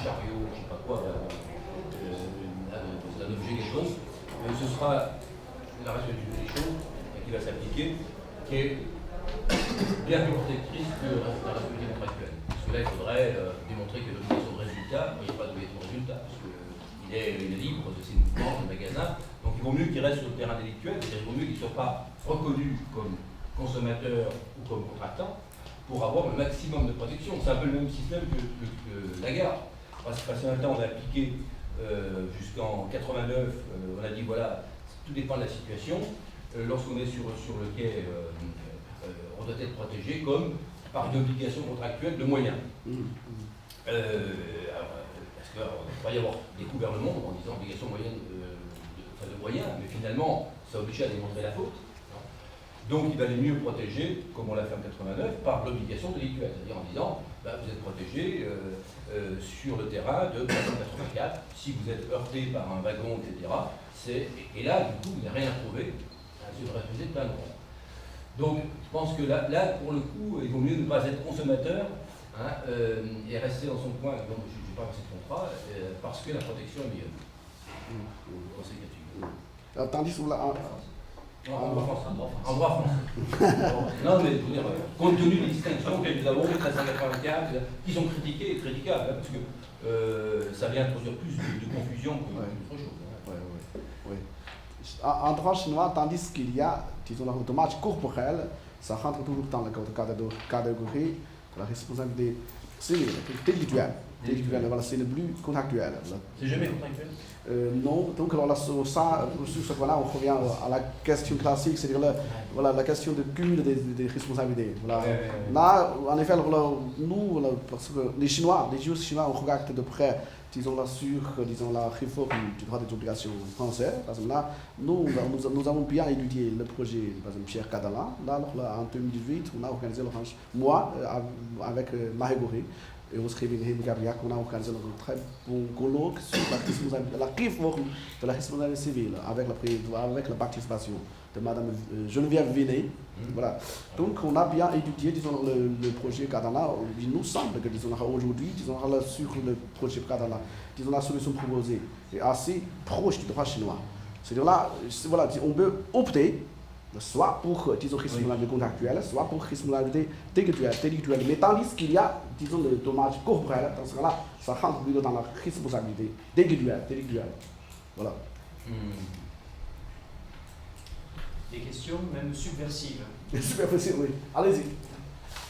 chariot, je ne sais pas quoi, d'un objet quelconque. Ce sera la responsabilité des choses qui va s'appliquer, qui est bien plus protectrice que la responsabilité contractuelle. Parce que là, il faudrait démontrer que l'obligation de résultat, il n'y a pas d'obligation de résultat, parce qu'il est libre de ses mouvements, le magasin. Donc il vaut mieux qu'il reste sur le terrain délictuel, c'est-à-dire qu'il vaut mieux qu'il ne soit pas reconnu comme consommateur ou comme contractant pour avoir le maximum de protection. C'est un peu le même système que la gare. Parce que passé un temps, on a appliqué jusqu'en 89, on a dit voilà, tout dépend de la situation. Lorsqu'on est sur le quai, on doit être protégé comme par une obligation contractuelle de moyens. Parce qu'il va y avoir découvert le monde en disant obligation moyenne de moyens, mais finalement, ça oblige à démontrer la faute. Donc il valait mieux protéger, comme on l'a fait en 89, par l'obligation délictuelle, c'est-à-dire en disant vous êtes protégé sur le terrain de 1984, si vous êtes heurté par un wagon, etc. Et là, du coup, vous n'avez rien trouvé, c'est une responsabilité de plein droit. Donc je pense que là, pour le coup, il vaut mieux ne pas être consommateur et rester dans son coin, donc je n'ai pas passé de contrat, parce que la protection est meilleure. Tandis que en droit français. Non, mais je veux dire, compte tenu des distinctions que nous avons, 1384, qui sont critiquées et critiquables, parce que ça vient introduire plus de confusion qu'autre chose. En droit chinois, tandis qu'il y a, disons, le dommage corporel, ça rentre toujours dans la catégorie de la responsabilité civile, délictuelle. Voilà, c'est le plus contractuel. C'est jamais contractuel? Non, donc alors là, sur ce point-là, on revient à la question classique, c'est-à-dire la question de cumul des responsabilités. Voilà. Là, en effet, nous, parce que les juristes chinois, on regarde de près, disons là, sur la réforme du droit des obligations français. Parce que là, nous avons bien étudié le projet, par exemple, Pierre Catalan. Là, en 2018, on a organisé, moi, avec Marie-Goury, et au Scribine Gabriel, on a organisé un très bon colloque sur la réforme de la responsabilité civile avec la participation de Mme Geneviève Vinet. Voilà. Donc on a bien étudié, disons, le projet Cadana. Il nous semble que, disons, aujourd'hui, disons, sur le projet Cadana, disons, la solution proposée est assez proche du droit chinois. C'est-à-dire là, voilà, on peut opter soit pour, disons, responsabilité contractuelle, soit pour responsabilité délictuelle. Mais tandis qu'il y a, disons, le dommage corporel, dans ce cas-là, ça rentre plutôt dans la responsabilité délictuelle. Voilà. Des questions, même subversives. Super facile, oui. Allez-y.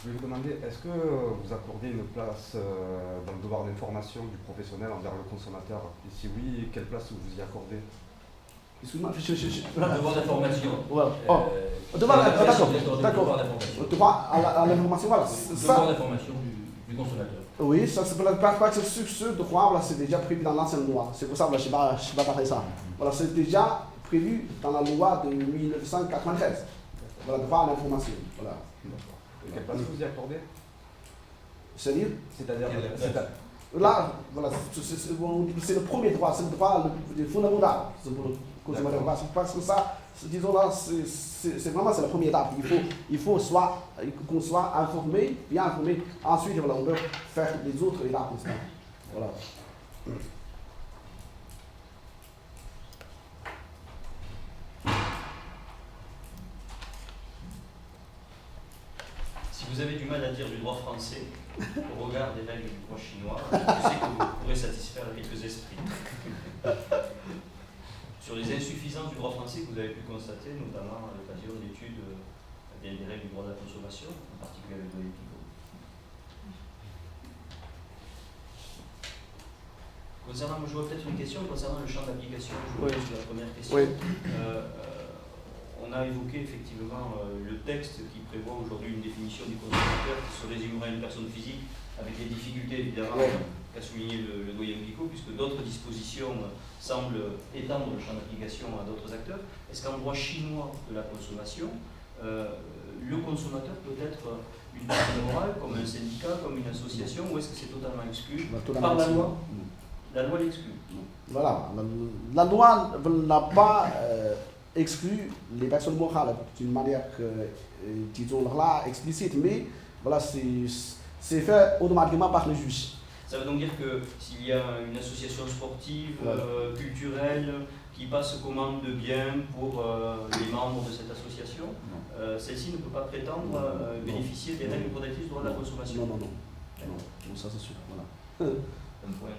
Je vais vous demander, est-ce que vous accordez une place dans le devoir d'information du professionnel envers le consommateur? Et si oui, quelle place vous y accordez? Excuse-moi, Devoir d'information. Voilà. Oh, d'accord. Droit à l'information, voilà. Devoir d'information du consommateur. Oui, ça c'est pas que ce droit, voilà, c'est déjà prévu dans l'ancienne loi. C'est pour ça, voilà, je ne sais pas parler ça. Voilà, c'est déjà prévu dans la loi de 1993. Voilà, droit à l'information. Voilà. Et quelle place vous y accordez? C'est-à-dire Là, voilà, c'est le premier droit, c'est le droit fondamental pour le consommateur. Parce que ça, disons là, c'est vraiment la première étape. Il faut qu'on soit informé, bien informé. Ensuite, voilà, on peut faire les autres étapes. Voilà. Si vous avez du mal à dire du droit français, au regard des règles du droit chinois, je sais que vous pourrez satisfaire quelques esprits. Sur les insuffisances du droit français que vous avez pu constater, notamment à l'occasion de l'étude des règles du droit de la consommation, en particulier avec le Pico. Concernant, je vois peut-être une question concernant le champ d'application. Je vois sur la première question. Oui. On a évoqué effectivement le texte qui prévoit aujourd'hui une définition du consommateur qui se résumerait à une personne physique, avec les difficultés évidemment qu'a souligné le doyen Picot, puisque d'autres dispositions semblent étendre le champ d'application à d'autres acteurs. Est-ce qu'en droit chinois de la consommation, le consommateur peut être une personne morale, comme un syndicat, comme une association, ou est-ce que c'est totalement exclu par la loi? La loi l'exclut. Voilà, la loi n'a pas exclu les personnes morales d'une manière, disons là, explicite, mais voilà, c'est fait automatiquement par le juge. Ça veut donc dire que s'il y a une association sportive, culturelle, qui passe commande de biens pour les membres de cette association, celle-ci ne peut pas prétendre bénéficier des règles protectrices du droit de la consommation. Non, ça c'est sûr. Voilà. Un point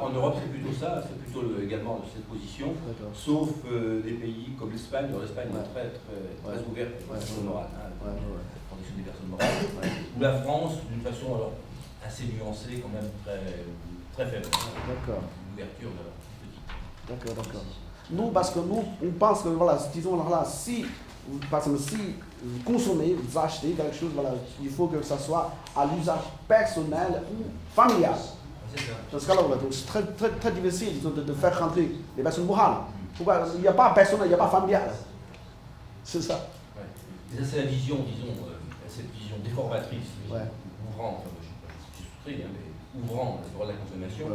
En Europe, c'est plutôt ça, c'est plutôt également cette position, sauf des pays comme l'Espagne. L'Espagne est très ouverte à la personne morale, la protection des personnes morales, ou la France, d'une façon alors, assez nuancée, quand même très faible. D'accord. L'ouverture de petite. D'accord. Nous, parce que nous, on pense que, voilà, disons là, si, par exemple, si vous consommez, vous achetez quelque chose, voilà, il faut que ça soit à l'usage personnel ou familial. Dans ce cas-là, voilà, donc c'est très difficile de faire rentrer les personnes morales. Pourquoi? Il n'y a pas personnel, il n'y a pas familial. C'est ça. Ouais. Et ça, c'est la vision, disons, cette vision déformatrice, ouvrant, je soustrais, mais ouvrant le droit de la consommation,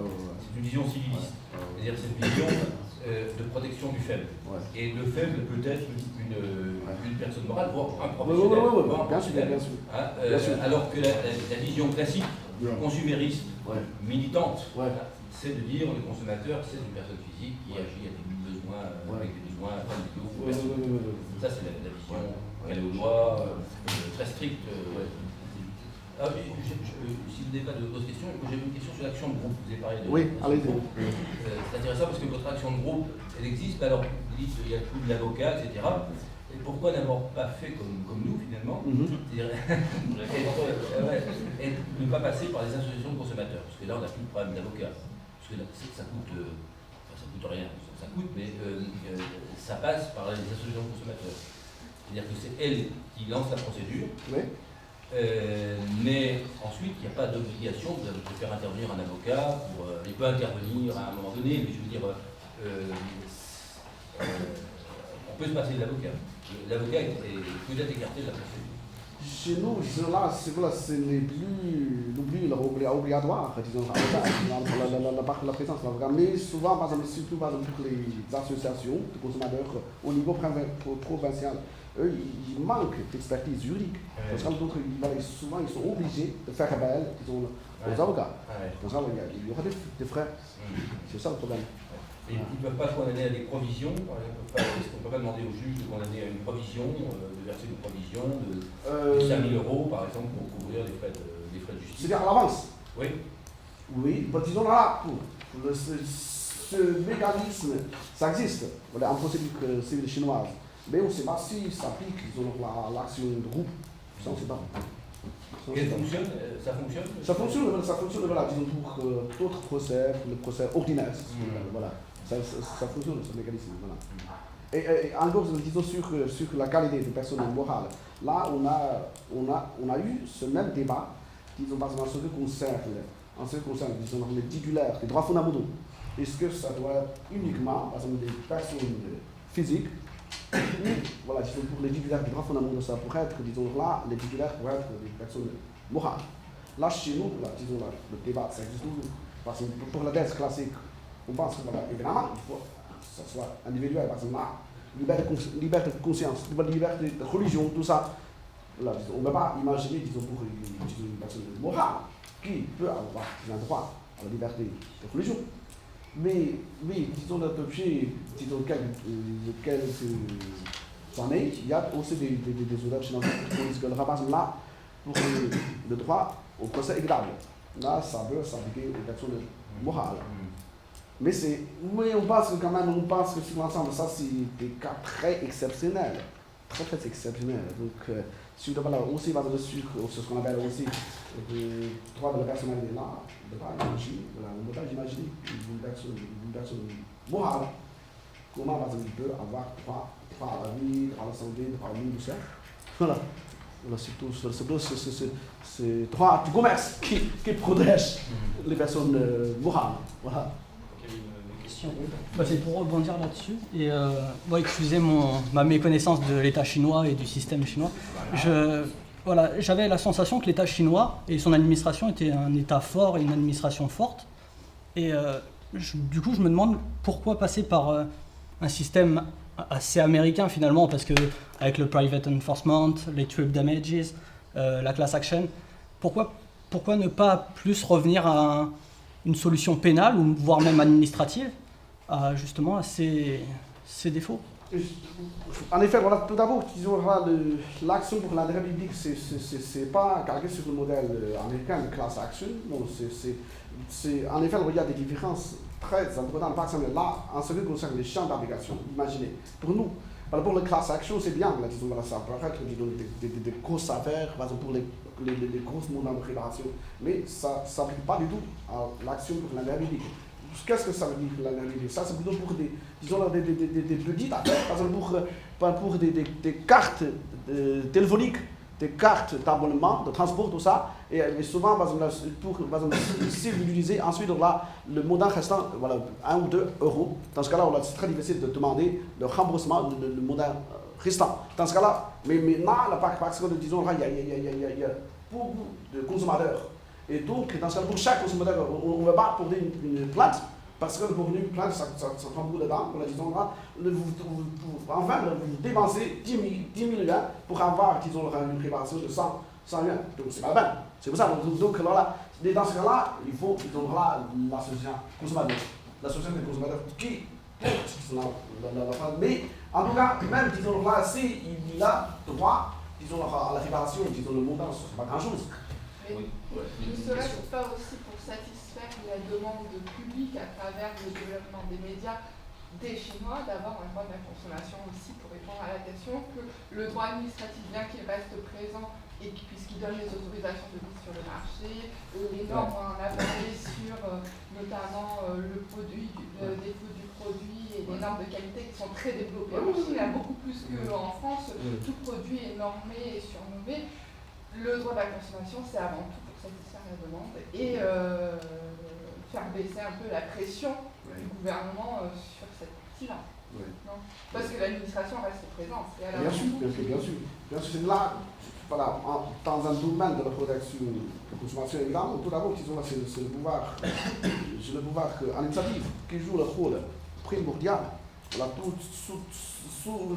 c'est une vision civiliste. C'est-à-dire cette vision de protection du faible. Et le faible peut être une personne morale, voire un professionnel. Bien sûr. Alors que la vision classique, consumériste, militante, c'est de dire le consommateur, c'est une personne physique qui agit avec des besoins, Ça, c'est la vision qu'elle est au droit, très stricte. Si vous n'avez pas d'autres questions, j'ai une question sur l'action de groupe. Vous avez parlé de. Oui, allez-y. C'est intéressant parce que votre action de groupe, elle existe, mais alors vous dites qu'il y a le coût de l'avocat, etc. Et pourquoi n'avoir pas fait comme nous finalement, c'est-à-dire et ne pas passer par les associations de consommateurs, parce que là on n'a plus de problème d'avocat, parce que là, ça coûte rien, ça coûte, mais ça passe par les associations de consommateurs. C'est-à-dire que c'est elles qui lancent la procédure. Mais ensuite, il n'y a pas d'obligation de faire intervenir un avocat. Il peut intervenir à un moment donné, mais je veux dire, on peut se passer de l'avocat. L'avocat peut être écarté de la procédure. Chez nous, là, ce n'est plus obligatoire, disons, la présence de l'avocat. Mais souvent, par exemple, surtout pour les associations de consommateurs au niveau provincial, eux, ils manquent d'expertise juridique. Parce que donc, souvent, ils sont obligés de faire appel, disons, aux avocats. Donc, il y aura des frais. C'est ça le problème. Et ils ne peuvent pas se condamner à des provisions. On ne peut pas demander au juge de condamner à une provision, de verser une provision de 5 000 € par exemple pour couvrir les frais de justice. C'est-à-dire à l'avance. Oui. Oui, disons là, ce mécanisme, ça existe voilà, en procédure civile chinoise, mais on ne sait pas si ça pique l'action de groupe. Ça, on ne sait pas. Ça fonctionne Ça fonctionne voilà, disons, pour d'autres procès, le procès ordinaire. Voilà. Ça fonctionne, ce mécanisme. Voilà. Et encore, disons, sur la qualité des personnes morales, là, on a eu ce même débat, disons, par exemple, en ce qui concerne disons, les titulaires des droits fondamentaux. Est-ce que ça doit être uniquement, par exemple, des personnes physiques, voilà, disons, pour les titulaires des droits fondamentaux, ça pourrait être, disons, là, les titulaires pourraient être des personnes morales. Là, chez nous, là, disons, là, le débat, ça existe toujours. Parce que pour la dette classique, on pense que, voilà, évidemment, il faut que ça soit individuel, par exemple, là, liberté de conscience, liberté de religion, tout ça. Là, disons, on ne peut pas imaginer, disons, pour une personne morale qui peut avoir un droit à la liberté de religion. Mais disons, depuis quelques années, il y a aussi des auteurs chinois qui disent que le rapace là, pour le droit au procès équitable, là, ça peut s'appliquer aux personnes morales. Mais on pense que quand même, que sur l'ensemble, ça c'est des cas très exceptionnels. Très exceptionnels. Donc, si on va aussi sur ce qu'on appelle aussi le droit de la personnalité là, on ne peut pas imaginer une personne morale. Comment par exemple, il peut avoir droit à la vie, droit à la santé, droit à la vie, tout ça. Voilà. C'est droit du commerce qui protège les personnes morales. Voilà. Bah, c'est pour rebondir là-dessus. Et excusez ma méconnaissance de l'État chinois et du système chinois. J'avais la sensation que l'État chinois et son administration étaient un État fort et une administration forte. Et du coup, je me demande pourquoi passer par un système assez américain finalement, parce que avec le private enforcement, les trip damages, la class action, pourquoi ne pas plus revenir à une solution pénale ou voire même administrative justement à ces défauts? En effet, voilà, tout d'abord, disons, l'action pour la République, c'est pas calqué sur le modèle américain de class action. Non, en effet, il y a des différences très importantes. Par exemple, là, en ce qui concerne les champs d'application, imaginez, pour nous, pour le class action, c'est bien, là, disons, voilà, ça peut être des grosses affaires, par exemple, pour les grosses montants de réparation, mais ça ne s'applique pas du tout à l'action pour la République. Qu'est-ce que ça veut dire la réalité? Ça, c'est plutôt pour des petites affaires, par exemple pour des cartes téléphoniques, des cartes d'abonnement, de transport, tout ça. Et souvent, par exemple, si vous utilisez ensuite là, le montant restant, voilà, 1 ou 2 euros, dans ce cas-là, c'est très difficile de demander le remboursement, le montant restant. Dans ce cas-là, mais maintenant, parce que disons, là, il y a beaucoup de consommateurs. Et donc, dans ce cas, pour chaque consommateur, on ne va pas porter une plainte, parce que pour une plainte, ça prend beaucoup de temps. Disons, là, vous dépensez 10 000 yuans pour avoir, disons, une réparation de 100 yuans. Donc, c'est pas la peine. C'est pour ça. Donc, là, dans ce cas-là, il faut, disons, là, l'association consommateur. L'association des consommateurs qui porte la plainte. Mais, en tout cas, même, disons, là, s'il a droit, disons, à la réparation, disons, le montant, ce n'est pas grand-chose. Ne serait-ce pas aussi pour satisfaire la demande publique à travers le développement des médias des Chinois d'avoir un droit de la consommation aussi pour répondre à la question que le droit administratif, bien qu'il reste présent et puisqu'il donne les autorisations de mise sur le marché, les normes, on en a parlé sur notamment le produit, le défaut du produit et les normes de qualité qui sont très développées en Chine, beaucoup plus qu'en France, tout produit est normé et surnommé. Le droit de la consommation, c'est avant tout pour satisfaire la demande et faire baisser un peu la pression du gouvernement sur cette partie-là. Non, parce que l'administration reste présente. Bien sûr. C'est là, voilà, dans un domaine de la protection de la consommation, évidemment, tout d'abord, c'est le pouvoir, administratif qui joue le rôle primordial. Voilà, souvent, on a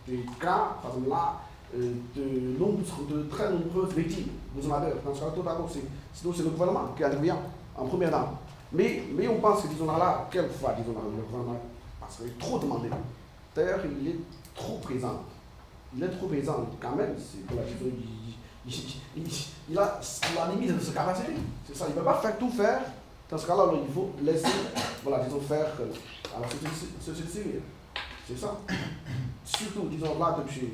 des cas, par exemple là, de très nombreuses victimes, consommateurs. Dans ce cas, tout d'abord, c'est le gouvernement qui intervient en première temps. Mais on pense que, disons là, quelquefois, disons là, le gouvernement, parce qu'il est trop demandé. D'ailleurs, il est trop présent. Il est trop présent quand même. il a la limite de sa capacité. C'est ça, il ne peut pas faire tout faire. Dans ce cas-là, il faut laisser, voilà, disons, faire à la société civile. C'est ça. Surtout, disons, là, depuis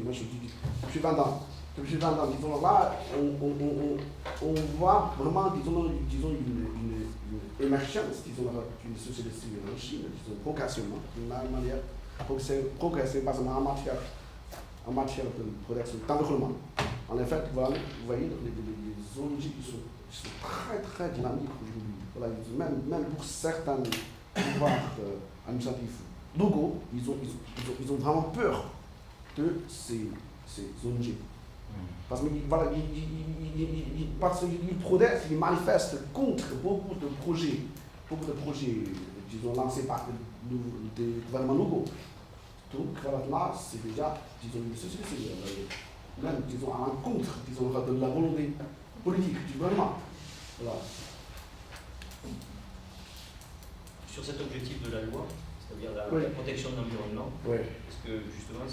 20 ans. Depuis 20 ans, disons, là, on voit vraiment, disons une émergence, disons, d'une société civile en Chine, disons, progressivement, d'une manière progressive, par exemple, en matière de protection d'environnement. En effet, voilà, vous voyez, les ONG qui sont très, très dynamiques aujourd'hui. Voilà, même pour certains pouvoirs administratifs locaux, ils ont vraiment peur de ces ONG. Parce qu'ils protestent, ils manifestent contre beaucoup de projets, disons, lancés par des gouvernements locaux. Donc, voilà, là, c'est déjà, disons, une société civile, même, disons, à l'encontre, disons, de la volonté politique du gouvernement. Voilà. Sur cet objectif de la loi, c'est-à-dire la protection de l'environnement, parce que justement,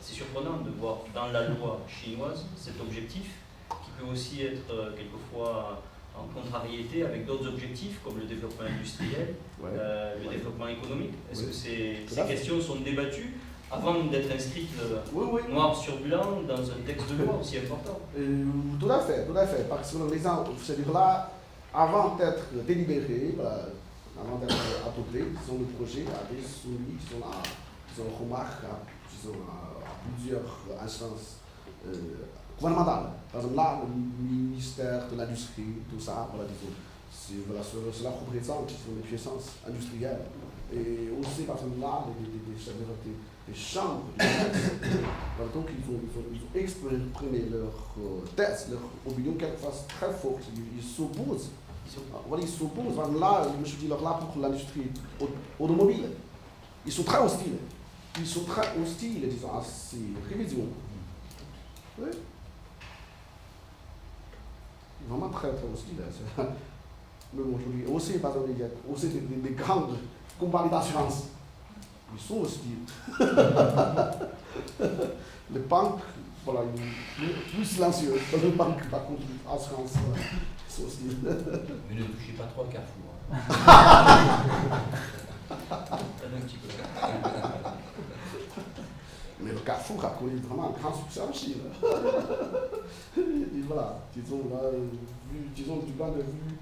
c'est surprenant de voir dans la loi chinoise cet objectif qui peut aussi être quelquefois en contrariété avec d'autres objectifs comme le développement industriel, le développement économique. Est-ce que ces questions sont débattues avant d'être inscrites noir sur blanc dans un texte de loi aussi important? Tout à fait, parce que l'exemple, c'est-à-dire avant d'être délibéré, avant d'être adopté, le projet avait soumis remarques à plusieurs instances gouvernementales. Par exemple, là, le ministère de l'Industrie, tout ça, voilà, disons, cela représente les puissances industrielles. Et aussi, par exemple, là, les chambres du commerce, donc ils ont exprimé leur thèse, leur opinion, quelquefois très forte. Ils s'opposent. Voilà, ils s'opposent. Là, je me dis, là, pour l'industrie automobile, ils sont très hostiles. Disons, à ces révisions. Oui. Vraiment très, très hostiles. Mais bon, aujourd'hui, aussi, par exemple, il y a aussi des grandes compagnies d'assurance. Ils sont hostiles. Les banques, voilà, plus silencieuses. Les banques, par contre, l'assurance, ils sont hostiles. Mais ne touchez pas trop à Carrefour. Un petit peu. Mais le Carrefour a connu vraiment un grand succès en Chine. Et voilà, disons, là, du point de vue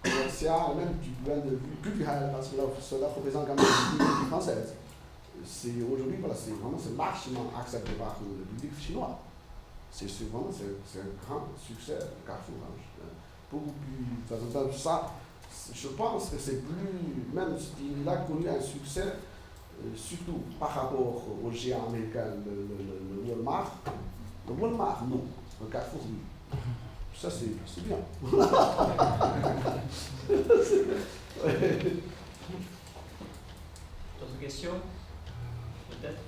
commercial, même du point de vue culturel, parce que là, cela représente quand même l'identité française. Aujourd'hui, voilà, c'est largement accepté par le public chinois. C'est un grand succès, le Carrefour. Beaucoup plus. Ça, je pense que c'est plus. Même s'il a connu un succès, surtout par rapport au géant américain, le Walmart. Le Walmart, non. Le Carrefour, oui. Ça, c'est bien. D'autres questions? Peut-être?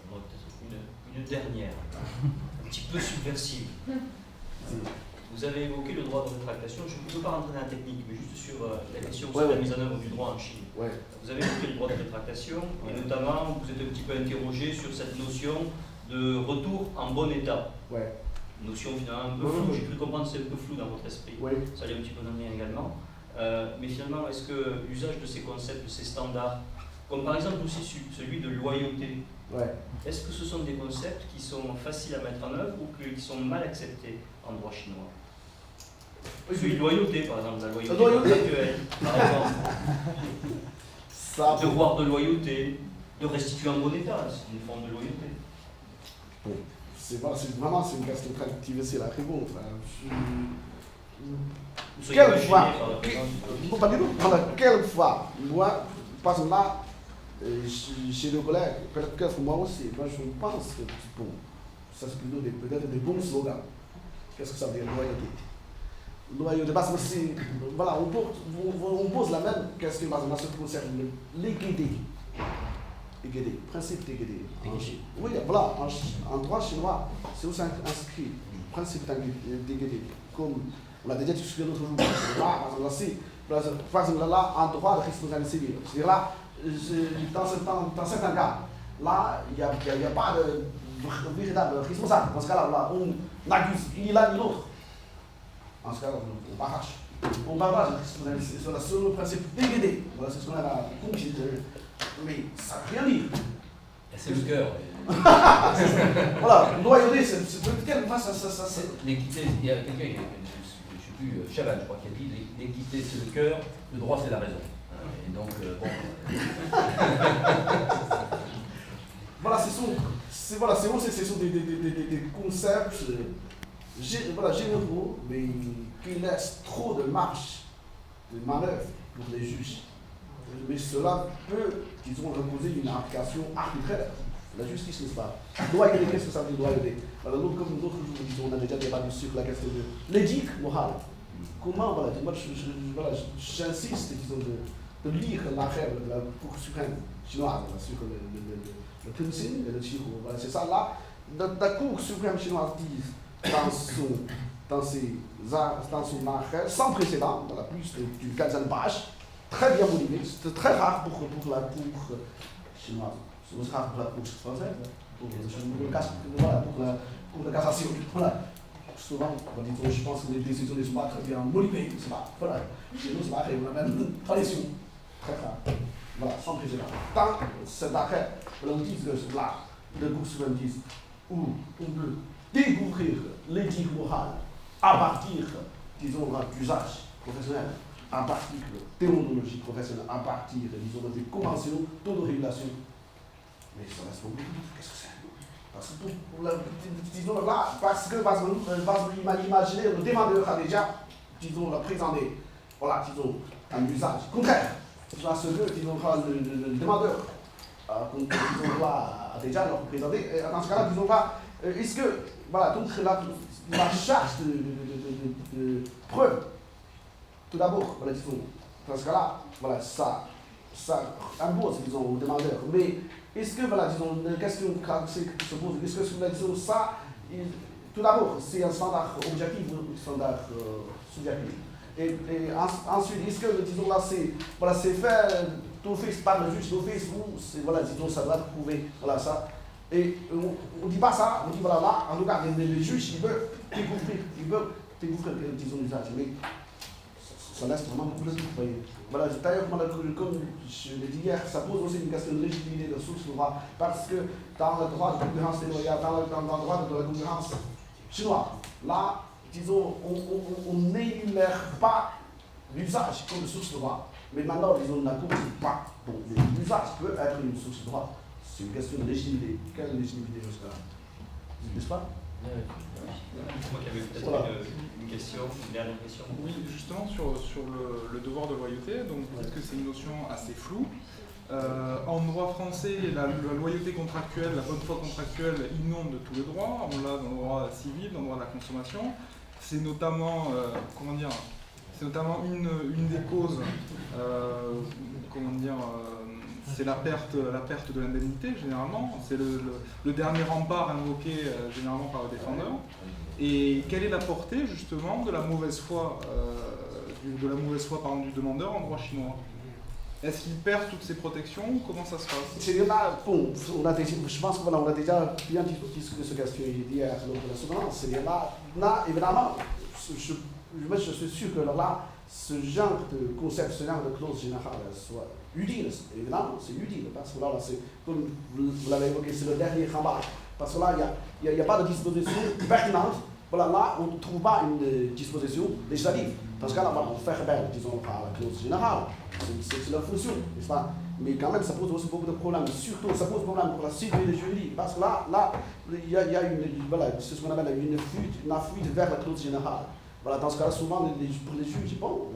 On aura peut-être une dernière, un petit peu subversive. Vous avez évoqué le droit de rétractation. Je ne peux pas rentrer dans la technique, mais juste sur la question sur la mise en œuvre du droit en Chine. Vous avez évoqué le droit de rétractation, et notamment, vous êtes un petit peu interrogé sur cette notion de retour en bon état. Notion finalement un peu floue, j'ai cru comprendre que c'est un peu flou dans votre esprit. Ça allait un petit peu dans le mien également. Mais finalement, est-ce que l'usage de ces concepts, de ces standards, comme par exemple aussi celui de loyauté, est-ce que ce sont des concepts qui sont faciles à mettre en œuvre ou qui sont mal acceptés en droit chinois? Celui de loyauté, par exemple, la loyauté intellectuelle, par exemple. Le devoir de loyauté, de restituer en bon état, c'est une forme de loyauté. Bon, c'est une question très difficile à répondre. Quelquefois, moi, par exemple là, chez nos collègues, peut-être moi aussi, moi je pense que bon, ça c'est plutôt peut-être des bons slogans. Qu'est-ce que ça veut dire, loyauté? Loyauté, parce que voilà, on pose la même question, par exemple, ce qui concerne l'équité. Égalité, principe d'égalité. Oui, voilà, en droit chinois, c'est aussi inscrit, principe d'égalité, comme on l'a déjà discuté l'autre jour. Là, par exemple, là, en droit de responsabilité civile, c'est-à-dire là, dans certains cas, là, il n'y a pas véritable responsable. Dans ce cas-là, voilà, on accuse ni l'un ni l'autre. En ce cas-là, on partage. On partage sur le principe d'égalité. Voilà, c'est ce qu'on a la compris. Mais ça ne veut rien dire. C'est le cœur. Voilà, loyauté, c'est quelle face ça. L'équité, il y a quelqu'un qui, je ne sais plus, Chaval, je crois, qui a dit l'équité c'est le cœur, le droit c'est la raison. Et donc, Voilà, ce sont des concepts généraux, mais qui laissent trop de marge de manœuvre pour les juges. Mais cela peut, disons, reposer une application arbitraire. La justice, n'est-ce pas? Loyauté, qu'est-ce que ça veut dire loyauté? Alors, nous, comme d'autres jours, disons, on a déjà débattu sur la question de l'éthique morale. Comment, voilà, moi, j'insiste, disons, de lire l'arrêt de la Cour suprême chinoise sur le Tenzin et le Qihou. Voilà, c'est ça, là, la Cour suprême chinoise dit dans son arrêt, sans précédent, voilà, plus d'une quinzaine de pages, très bien motivé, c'est très rare pour la Cour chinoise. C'est rare pour la Cour française, pour la cassation. Voilà. Souvent, je pense que les décisions ne sont pas très bien motivées. Voilà. Chez nous, c'est pareil, on a même une tradition très rare. Voilà, sans précédent. Dans cet arrêt, on dit que là, le Cour suprême dit où on peut découvrir l'éthique morale à partir, disons, d'usage professionnel, à partir de déontologie professionnelle, à partir, disons, des conventions d'autorégulation. Mais ça reste beaucoup. Qu'est-ce que c'est? Disons là, parce que imaginez, le demandeur a déjà, disons, présenté, voilà, disons, un usage contraire à ce que, disons, le demandeur a déjà leur présenté. Dans ce cas-là, disons là, est-ce que, voilà, donc la charge de preuve, tout d'abord, voilà, disons, dans ce cas-là, voilà, ça impose, disons, au demandeur. Mais est-ce que, voilà, disons, la question qui se pose, est-ce que, disons, ça, tout d'abord, c'est un standard objectif ou un standard subjectif? Et ensuite, est-ce que, disons, là, c'est fait d'office par le juge d'office ou, voilà, disons, ça doit être prouvé, voilà, ça. Et on ne dit pas ça, on dit, voilà, là, en tout cas, les juges, ils veulent découvrir, disons, l'usage. Mais ça laisse vraiment beaucoup de doute, voyez. Voilà, d'ailleurs, comme je l'ai dit hier, ça pose aussi une question de légitimité de source de droit, parce que dans le droit de concurrence déloyale, dans le droit de la concurrence chinois, là, disons, on n'énumère pas l'usage comme source de droit. Mais maintenant, disons, on n'accorde pas. Donc, l'usage peut être une source de droit. C'est une question de légitimité. Quelle légitimité jusqu'à là? N'est-ce pas? C'est moi qui avais peut-être une question, une dernière question. Oui, justement sur le devoir de loyauté, donc vous dites que c'est une notion assez floue. En droit français, la loyauté contractuelle, la bonne foi contractuelle inonde tous les droits. On l'a dans le droit civil, dans le droit de la consommation. C'est notamment, une des causes, c'est la perte de l'indemnité généralement. C'est le dernier rempart invoqué généralement par le défendeur. Et quelle est la portée justement de la mauvaise foi, du demandeur en droit chinois? Est-ce qu'il perd toutes ses protections? Comment ça se passe? C'est là, bon, je pense qu'on a déjà bien discuté ce question hier lors de la soutenance. C'est là, évidemment, je suis sûr que là, ce genre de concept, ce genre de clause générale soit utile. Évidemment, c'est utile, parce que là, c'est, comme vous l'avez évoqué, c'est le dernier rempart. Parce que là, il n'y a pas de disposition pertinente. Voilà, là, on ne trouve pas une disposition législative. Dans ce cas-là, on fait appel, disons, par la clause générale. C'est leur fonction, n'est-ce pas? Mais quand même, ça pose aussi beaucoup de problèmes. Surtout, ça pose problème pour la sécurité juridique. Parce que là, il y a voilà, c'est ce qu'on appelle une fuite vers la clause générale. Voilà, dans ce cas-là, souvent, pour les juges, bon,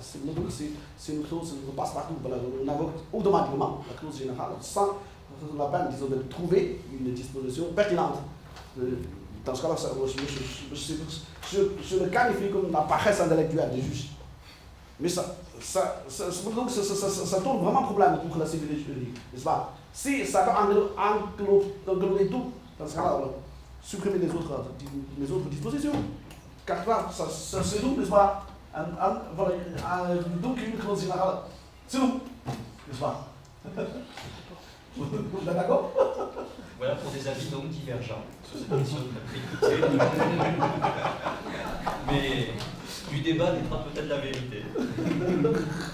c'est une clause qui passe partout. Voilà, on invoque automatiquement la clause générale sans la peine, disons, de trouver une disposition pertinente. Dans ce cas-là, je le qualifie comme la paresse intellectuelle des juges. Mais ça tourne vraiment problème pour la sécurité juridique, n'est-ce pas? Si ça peut englober tout, dans ce cas-là, supprimer les autres dispositions. Car là, ça c'est tout, n'est-ce pas? Donc une clause générale, c'est tout, n'est-ce pas? Vous êtes d'accord? Voilà pour des avis donc divergents sur cette question de la prééquité. Mais du débat naîtra peut-être la vérité.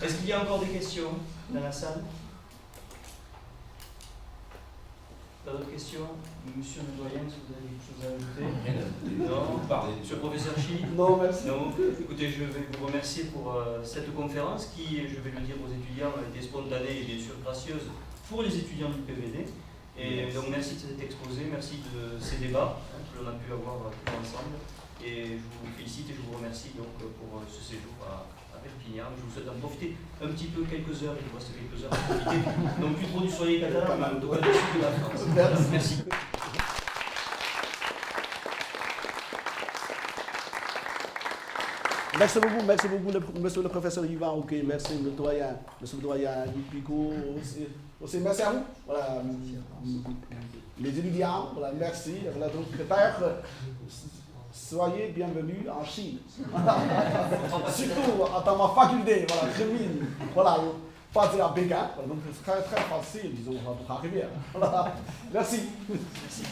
Est-ce qu'il y a encore des questions dans la salle? Pas d'autres questions? Monsieur le doyen, est-ce que vous avez quelque chose à ajouter? Rien à ajouter. Non. Parler. Monsieur le professeur Chi? Non, merci. Non. Écoutez, je vais vous remercier pour cette conférence qui, je vais le dire aux étudiants, a été spontanée et bien sûr gracieuse pour les étudiants du PVD. Et donc merci de cet exposé, merci de ces débats que l'on a pu avoir tous ensemble. Et je vous félicite et je vous remercie donc pour ce séjour à Perpignan. Je vous souhaite d'en profiter un petit peu, quelques heures, il vous reste quelques heures à profiter. Donc plus trop du soleil catalan, mais en tout cas du sud de la France. Merci. Merci beaucoup, monsieur le professeur Yvan, ok, merci le doyen, monsieur le doyen Pico, aussi merci à vous, voilà, les étudiants, voilà, merci, voilà, donc peut-être, soyez bienvenus en Chine, surtout dans ma faculté, voilà, chimie, voilà, pas à Pékin, donc c'est très très facile, disons, pour arriver, voilà, merci. Merci.